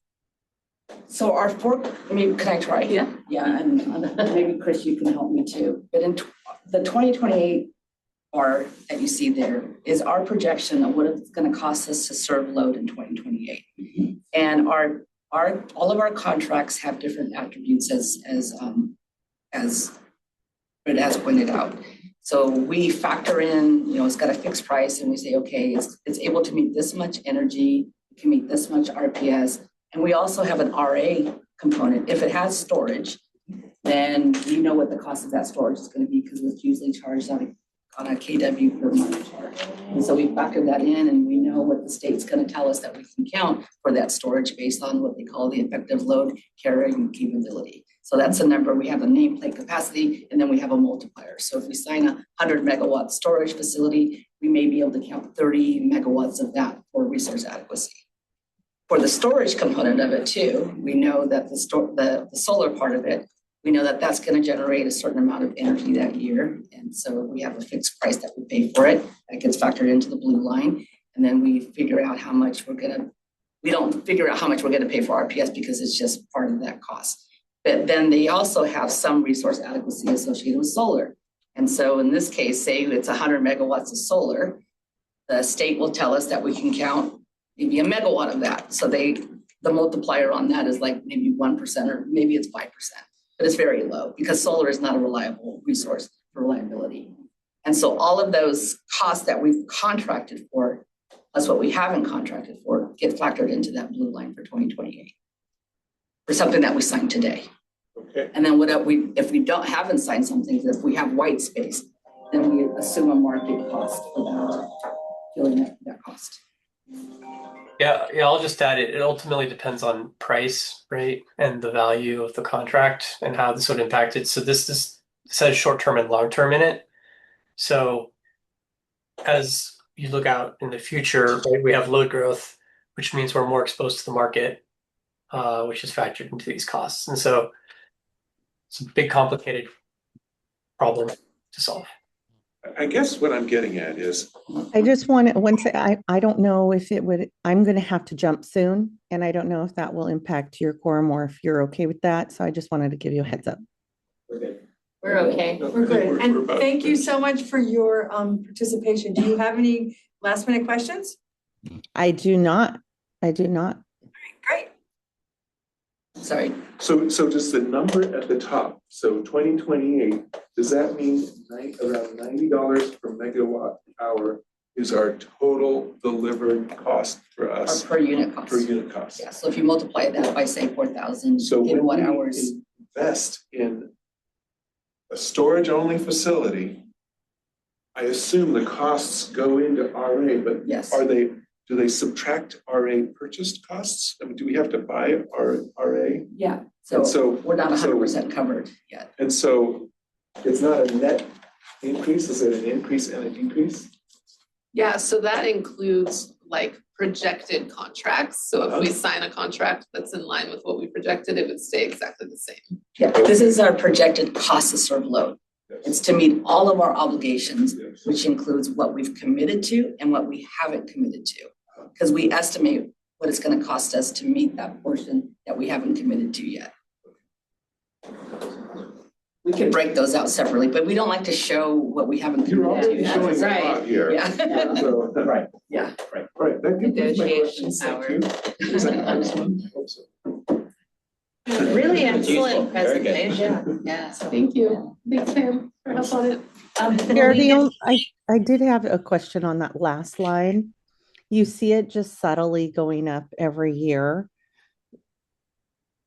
So can I try? Yeah. Yeah, and maybe Chris, you can help me too. But in the 2028 bar that you see there is our projection of what it's going to cost us to serve load in 2028. Mm-hmm. And all of our contracts have different attributes as Britt has pointed out. So we factor in, it's got a fixed price, and we say, okay, it's able to meet this much energy, it can meet this much RPS. And we also have an RA component. If it has storage, then we know what the cost of that storage is going to be, because it's usually charged on a KW per month charge. And so we factor that in, and we know what the state's going to tell us that we can count for that storage based on what they call the effective load carrying capability. So that's a number. We have a nameplate capacity, and then we have a multiplier. So if we sign a 100 megawatt storage facility, we may be able to count 30 megawatts of that for resource adequacy. For the storage component of it too, we know that the solar part of it, we know that that's gonna generate a certain amount of energy that year. And so we have a fixed price that we pay for it, that gets factored into the blue line. And then we figure out how much we don't figure out how much we're gonna pay for RPS because it's just part of that cost. But then they also have some resource adequacy associated with solar. And so in this case, say it's 100 megawatts of solar, the state will tell us that we can count maybe a megawatt of that. So the multiplier on that is like maybe 1% or maybe it's 5%, but it's very low because solar is not a reliable resource for reliability. And so all of those costs that we've contracted for, plus what we haven't contracted for, get factored into that blue line for 2028 for something that we signed today. Okay. And then if we haven't signed something, if we have white space, then we assume a market cost for that, filling that cost. Yeah, I'll just add it ultimately depends on price, right? And the value of the contract and how this would impact it. So this says short-term and long-term in it. So as you look out in the future, right, we have load growth, which means we're more exposed to the market, which is factored into these costs. And so it's a big, complicated problem to solve. I guess what I'm getting at is, I just want to, I don't know if it would, I'm going to have to jump soon, and I don't know if that will impact your quorum or if you're okay with that. So I just wanted to give you a heads up. We're okay. We're good. And about thank you finished. so much for your participation. Do you have any last minute questions? I do not. Great. Sorry. so just the number at the top, so 2028, does that mean around $90 per megawatt hour is our total delivered cost for Or us? per unit cost. Per unit cost. Yeah, so if you multiply that by say 4,000 So when gigawatt we hours, invest in a storage-only facility, I assume the costs go into RA, but yes. do they subtract RA purchased costs? I mean, do we have to buy RA? Yeah, And so so we're not 100% covered yet. And so it's not a net increase, is it an increase and a decrease? Yeah, so that includes like projected contracts. So if we sign a contract that's in line with what we projected, it would stay exactly the same. Yeah, this is our projected cost to serve load. Yes. It's to meet all of our obligations, Yes. which includes what we've committed to and what we haven't committed to. Because we estimate what it's going to cost us to meet that portion that we haven't committed to yet. We could break those out separately, but we don't like to show what we haven't You're committed to. already showing a right. lot here. Yeah. So, Right, yeah. right, that gives my Negotiation question. power. Is that excellent? Hope so. Really It's useful. excellent Very good. presentation. Yeah. Thank you. Thanks, Pam, for help on it. Here, I did have a question on that last line. You see it just subtly going up every year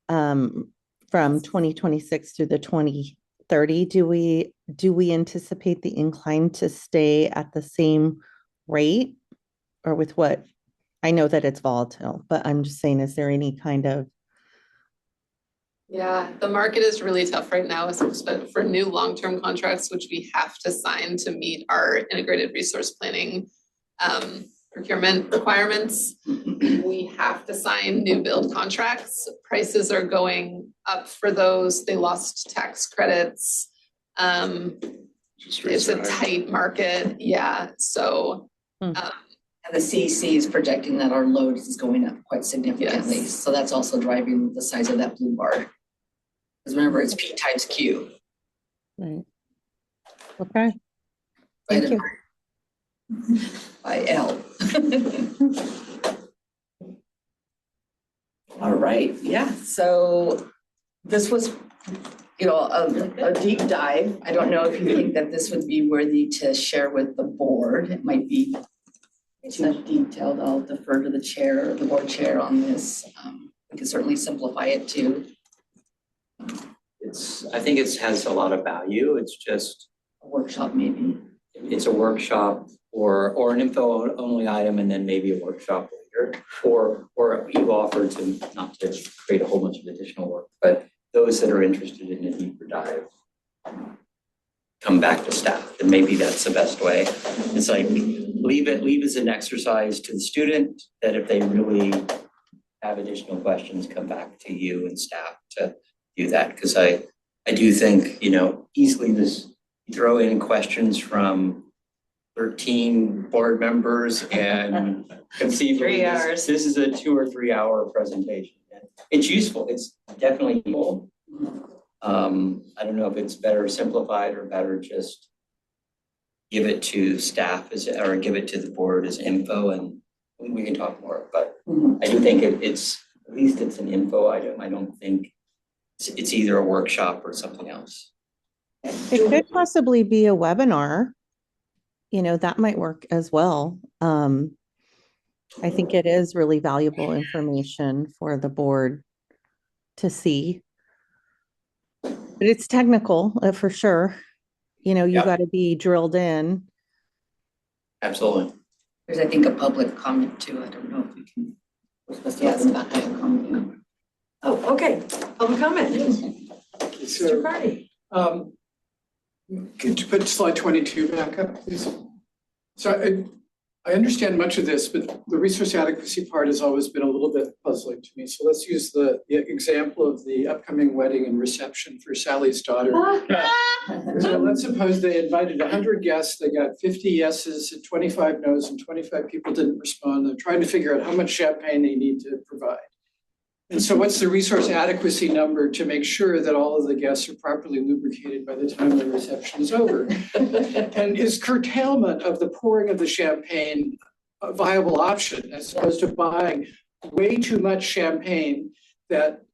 from 2026 through the 2030. Do we anticipate the incline to stay at the same rate, or with what? I know that it's volatile, but I'm just saying, is there any kind of? Yeah, the market is really tough right now, especially for new long-term contracts, which we have to sign to meet our integrated resource planning procurement requirements. We have to sign new build contracts. Prices are going up for those. They lost tax credits. It's a tight market. Yeah, so. And the CEC is projecting that our load is going up quite significantly. Yes. So that's also driving the size of that blue bar. Because remember, it's P times Q. Right. Okay. Thank you. By L. All right, yeah, so this was, a deep dive. I don't know if you think that this would be worthy to share with the board. It might be too detailed. I'll defer to the chair, the board chair on this. We can certainly simplify it too. I think it has a lot of value. It's just, A workshop maybe. it's a workshop or an info only item and then maybe a workshop later. Or you've offered to not to create a whole bunch of additional work, but those that are interested in a deeper dive come back to staff, and maybe that's the best way. It's like leave as an exercise to the student, that if they really have additional questions, come back to you and staff to do that. Because I I do think, easily this, you throw in questions from 13 board members and conceivably 3 hours. this is a 2 or 3 hour presentation. It's useful, it's definitely useful. I don't know if it's better simplified or better just give it to staff or give it to the board as info, and we can talk more, but I do think it's, at least it's an info item. I don't think it's either a workshop or something else. It could possibly be a webinar. That might work as well. I think it is really valuable information for the board to see. But it's technical, for sure. You Yeah. got to be drilled in. Absolutely. There's, I think, a public comment too. I don't know if we can, we're supposed to ask about public comment. Oh, okay, public comment. Mr. So, Carney. could you put slide 22 back up, please? So I understand much of this, but the resource adequacy part has always been a little bit puzzling to me. So let's use the example of the upcoming wedding and reception for Sally's daughter. So let's suppose they invited 100 guests, they got 50 yeses and 25 nos, and 25 people didn't respond. They're trying to figure out how much champagne they need to provide. And so what's the resource adequacy number to make sure that all of the guests are properly lubricated by the time the reception is over? And is curtailment of the pouring of the champagne a viable option as opposed to buying way too much champagne that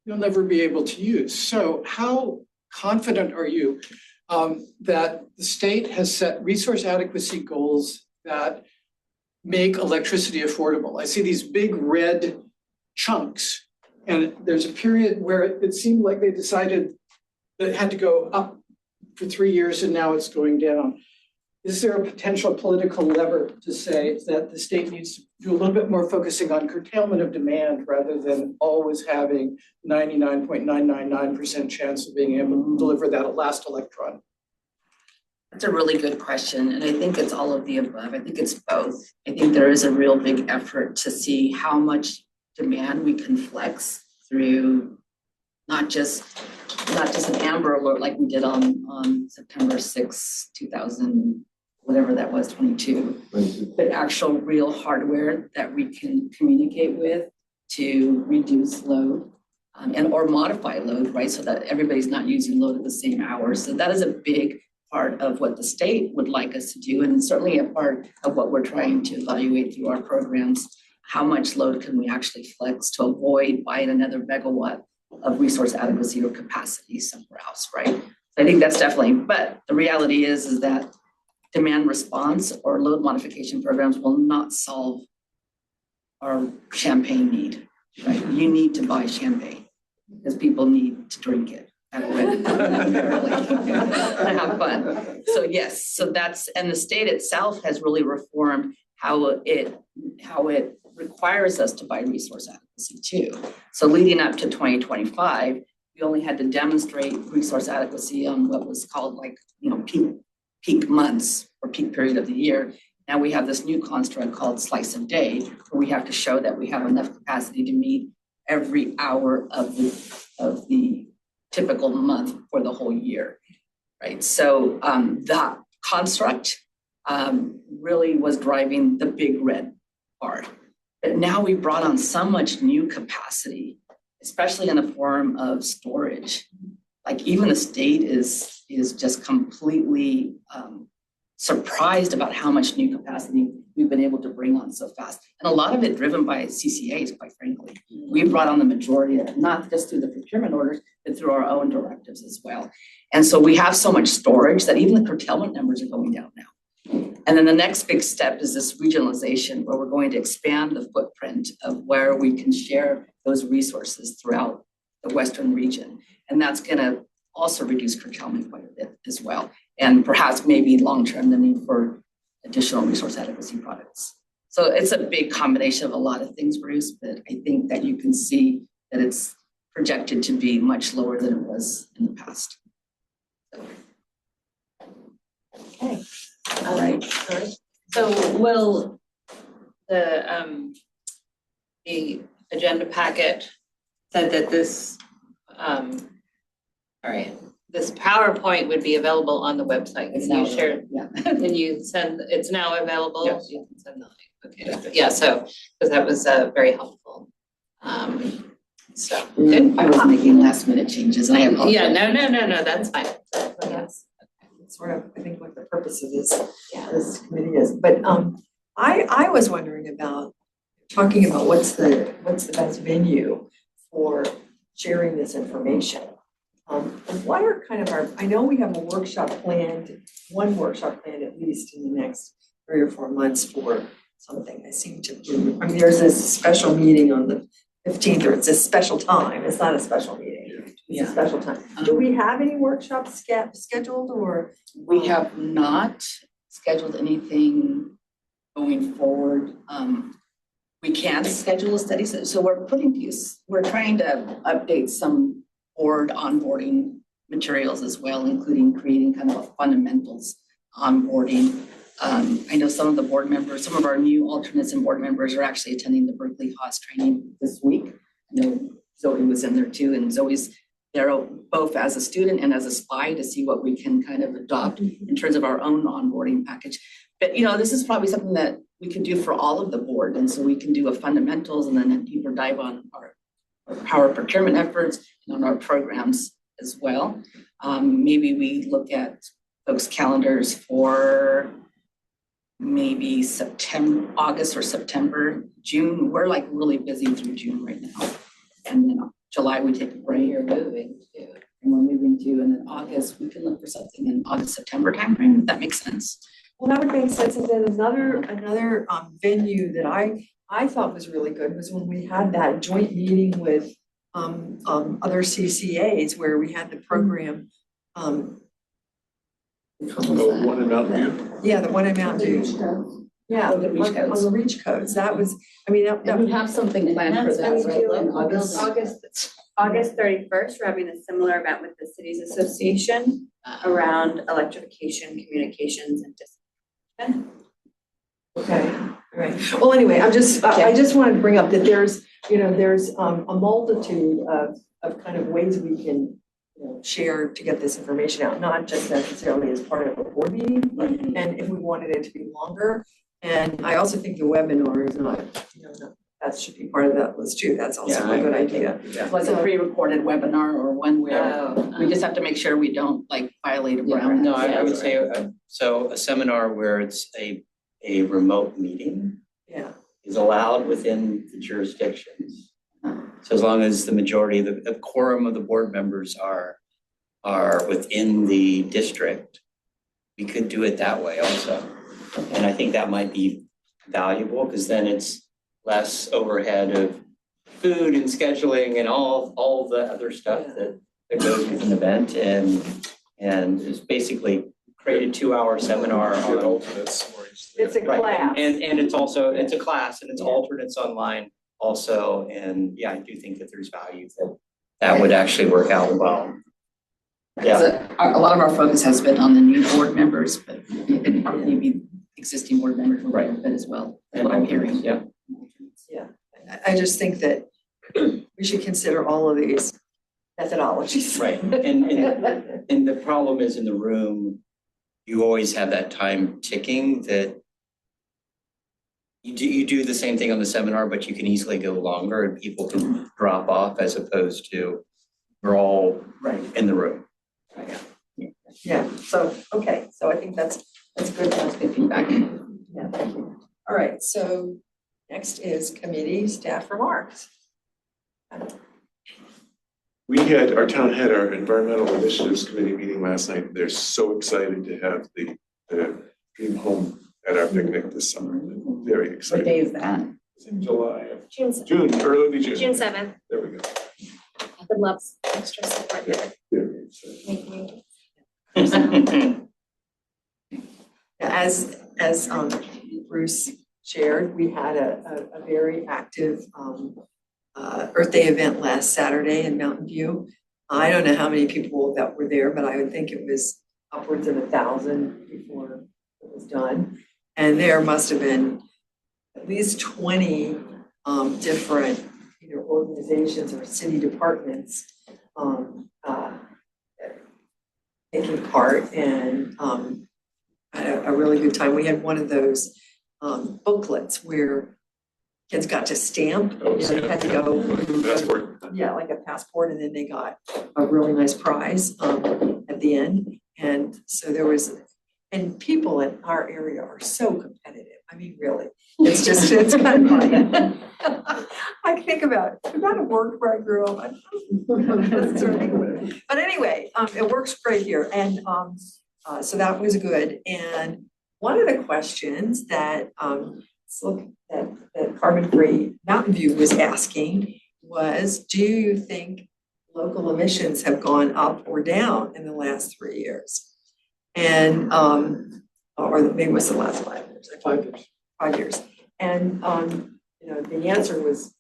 you'll never be able to use? So how confident are you that the state has set resource adequacy goals that make electricity affordable? I see these big red chunks, and there's a period where it seemed like they decided that it had to go up for 3 years and now it's going down. Is there a potential political lever to say that the state needs to do a little bit more focusing on curtailment of demand rather than always having 99.999% chance of being able to deliver that last electron? That's a really good question, and I think it's all of the above. I think it's both. I think there is a real big effort to see how much demand we can flex through not just an Amber Alert like we did on September 6, 2000, whatever that was, 22, but actual real hardware that we can communicate with to reduce load and or modify load, right? So that everybody's not using load at the same hour. So that is a big part of what the state would like us to do, and certainly a part of what we're trying to evaluate through our programs. How much load can we actually flex to avoid buying another megawatt of resource adequacy or capacity somewhere else, right? So I think that's definitely, but the reality is that demand response or load modification programs will not solve our champagne need, right? You need to buy champagne because people need to drink it at a wedding, to have fun. So yes, so that's, and the state itself has really reformed how it requires us to buy resource adequacy too. So leading up to 2025, we only had to demonstrate resource adequacy on what was called peak months or peak period of the year. Now we have this new construct called slice of day, where we have to show that we have enough capacity to meet every hour of the typical month for the whole year, right? So that construct really was driving the big red part. But now we brought on so much new capacity, especially in the form of storage. Like even the state is just completely surprised about how much new capacity we've been able to bring on so fast. And a lot of it driven by CCAs, quite frankly. We brought on the majority of it, not just through the procurement orders, but through our own directives as well. And so we have so much storage that even the curtailment numbers are going down now. And then the next big step is this regionalization, where we're going to expand the footprint of where we can share those resources throughout the Western region. And that's going to also reduce curtailment quite a bit as well. And perhaps maybe long-term the need for additional resource adequacy products. So it's a big combination of a lot of things, Bruce, but I think that you can see that it's projected to be much lower than it was in the past. Okay. All right. So will the agenda packet said that this, All right, this PowerPoint would be available on the website. It's Can you now share, Yeah. can you send, it's now available? Yes. You can send the link. Okay, yeah, so, because that was very helpful. So, good. I was making last minute changes and I apologize. Yeah, no, that's fine. That's sort of, I think, what the purpose of this committee is. But I was wondering about, talking about what's the best venue for sharing this information. What are kind of our, I know we have a workshop planned, one workshop planned at least in the next 3 or 4 months for something. I seem to, I mean, there's this special meeting on the 15th, or it's a special time. It's not a special meeting. It's a special time. Do we have any workshops scheduled, or? We have not scheduled anything going forward. We can schedule a study, so we're trying to update some board onboarding materials as well, including creating kind of a fundamentals onboarding. I know some of the board members, some of our new alternates and board members are actually attending the Berkeley Haas training this week. I know Zoe was in there too, and Zoe's there both as a student and as a spy to see what we can kind of adopt in terms of our own onboarding package. But this is probably something that we could do for all of the board, and so we can do a fundamentals and then a deeper dive on our power procurement efforts and on our programs as well. Maybe we look at folks' calendars for maybe August or September, June. We're like really busy through June right now. And then July, we take a break. You're moving too. And we're moving to, and then August, we can look for something in August, September timeframe, if that makes sense. Well, that would make sense. And then another venue that I thought was really good was when we had that joint meeting with other CCAs where we had the program. One in Mountain View. Yeah, the one in Mountain View. Yeah, Oh, the reach codes. on the reach codes. That was, I mean, that We have something planned for that, right? In August. August 31st, we're having a similar event with the Cities Association around electrification, communications, and distribution. Okay, all right. Well, anyway, I just wanted to bring up that there's a multitude of kind of ways we can share to get this information out, not just necessarily as part of a board meeting, and if we wanted it to be longer. And I also think the webinar is not, that should be part of that list too. That's also a good idea. Like a pre-recorded webinar or one where we just have to make sure we don't like violate a Brown. No, I would say, so a seminar where it's a remote meeting is allowed within the jurisdictions. So as long as the majority, the quorum of the board members are within the district, we could do it that way also. And I think that might be valuable because then it's less overhead of food and scheduling and all the other stuff that goes with an event, and it's basically create a 2-hour seminar on Alternates more easily. It's a right. class. And it's also, it's a class and it's alternates online also. And I do think that there's value that would actually work out well. Yeah. A lot of our focus has been on the new board members, but maybe existing board members will benefit as well, is what I'm hearing. Yeah. Yeah, I just think that we should consider all of these methodologies. Right, and the problem is in the room, you always have that time ticking that you do the same thing on the seminar, but you can easily go longer and people can drop off as opposed to we're all in the room. Yeah, so, okay, so I think that's good. That's good feedback. Yeah, thank you. All right, so next is committee staff remarks. Our town had our environmental initiatives committee meeting last night. They're so excited to have the dream home at our picnic this summer. Very excited. What day is that? It's in July, June early June. June 7th. There we go. Would love extra support there. Very excited. As Bruce shared, we had a very active Earth Day event last Saturday in Mountain View. I don't know how many people that were there, but I would think it was upwards of 1,000 before it was done. And there must have been at least 20 different either organizations or city departments taking part and had a really good time. We had one of those booklets where kids got to stamp, they had to go. Passport. Yeah, like a passport, and then they got a really nice prize at the end. And so there was, and people in our area are so competitive. I mean, really, it's kind of funny. I think about it worked where I grew up. But anyway, it works great here. And so that was good. And one of the questions that that Carbon Free Mountain View was asking was, do you think local emissions have gone up or down in the last 3 years? And or maybe it was the last 5 years. 5 years. 5 years. And the answer was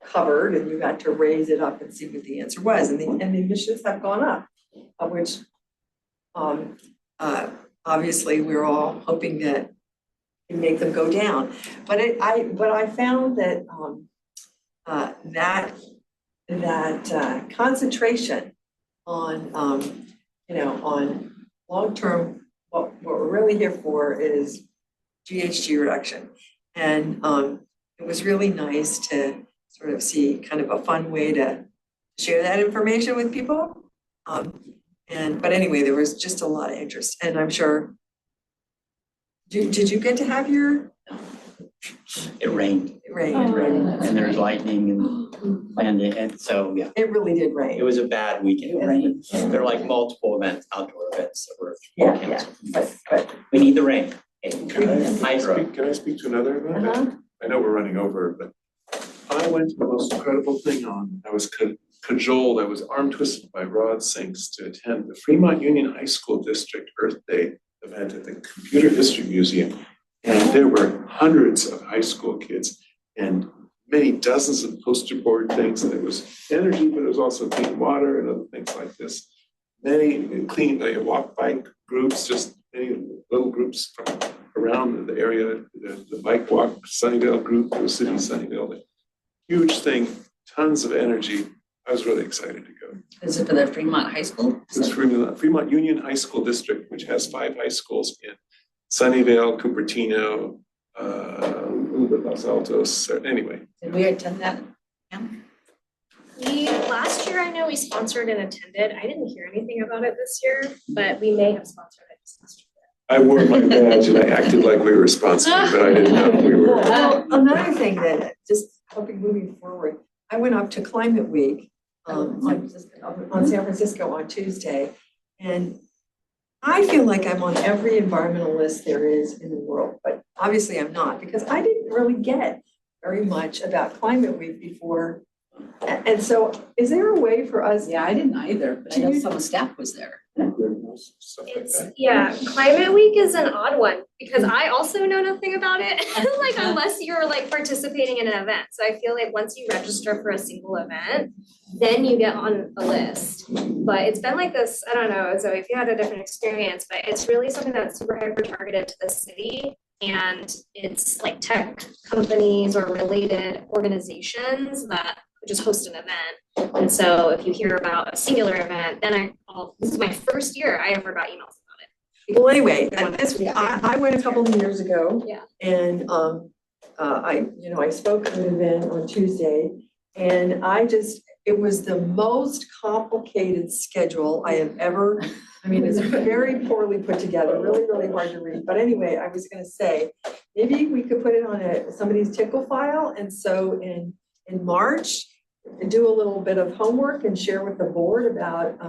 covered, and you had to raise it up and see what the answer was. And the emissions have gone up, which obviously we're all hoping that and make them go down. But I found that that concentration on on long-term, what we're really here for is GHG reduction. And it was really nice to sort of see kind of a fun way to share that information with people. But anyway, there was just a lot of interest, and I'm sure. Did you get to have your? It rained. It rained. And there's lightning and planned it, and so, yeah. It really did rain. It was a bad weekend. There were like multiple events, outdoor events that were canceled. But We need the rain. Can I speak to another event? I know we're running over, but I went to the most incredible thing on. I was cajoled, I was arm twisted by Rod Sinks to attend the Fremont Union High School District Earth Day event at the Computer History Museum. And there were hundreds of high school kids and many dozens of poster board things. And it was energy, but it was also clean water and other things like this. Many clean walk bike groups, just many little groups from around the area. The bike walk Sunnyvale group, the city of Sunnyvale, the huge thing, tons of energy. I was really excited to go. Is it for the Fremont High School? It's Fremont Union High School District, which has 5 high schools in Sunnyvale, Cupertino, a little bit Los Altos. Anyway. Did we attend that? Last year, I know we sponsored and attended. I didn't hear anything about it this year, but we may have sponsored it this last year. I wore my badge and I acted like we were responsible, but I didn't know we were. Well, another thing that just hoping moving forward, I went up to Climate Week on San Francisco on Tuesday, and I feel like I'm on every environmental list there is in the world, but obviously I'm not, because I didn't really get very much about Climate Week before. And so is there a way for us? Yeah, I didn't either, but I know some staff was there. Climate Week is an odd one because I also know nothing about it, like unless you're like participating in an event. So I feel like once you register for a single event, then you get on a list. But it's been like this, I don't know, so if you had a different experience, but it's really something that's super hyper targeted to the city. And it's like tech companies or related organizations that just host an event. And so if you hear about a singular event, then this is my first year I ever got emails about it. Well, anyway, I went a couple of years ago. Yeah. And I spoke at an event on Tuesday, and it was the most complicated schedule I have ever, it's very poorly put together, really, really hard to read. But anyway, I was gonna say, maybe we could put it on somebody's tickle file. And so in March, do a little bit of homework and share with the board about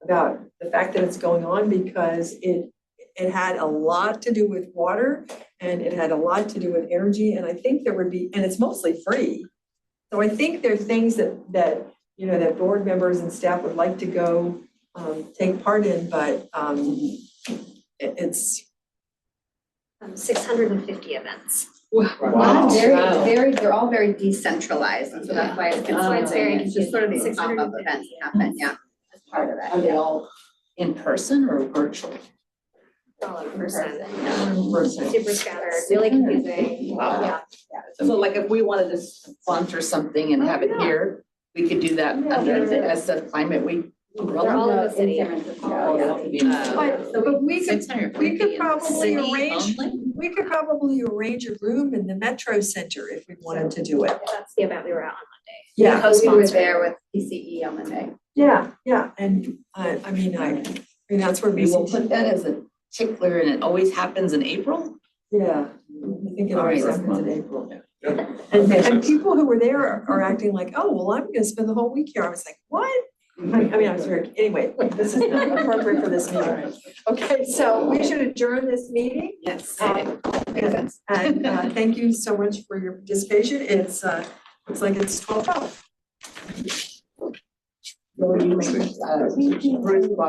the fact that it's going on, because it had a lot to do with water and it had a lot to do with energy. And I think there would be, and it's mostly free. So I think there are things that board members and staff would like to go take part in, but it's 650 events. Wow. They're all very decentralized, and so that's why it's very just sort of these pop-up events that happen, as part of it. Are they all in person or virtual? All in person. person. Super scattered, really confusing. Wow. So like if we wanted to sponsor something and have it here, we could do that under the SF Climate Week They're all in the city. But we could probably arrange a room in the Metro Center if we wanted to do it. That's the event we were at on Monday. Yeah. We were Co-sponsored. there with PCE on Monday. Yeah, and I mean, that's where We will BCC, put that as a tickler and it always happens in April? yeah, I think it always happens in April. Yeah. And people who were there are acting like, oh, well, I'm gonna spend the whole week here. I was like, what? I mean, I was very, anyway, this is not appropriate for this meeting. Okay, so we should adjourn this meeting. Yes. And thank you so much for your participation. It's, looks like it's 12:12. Bruce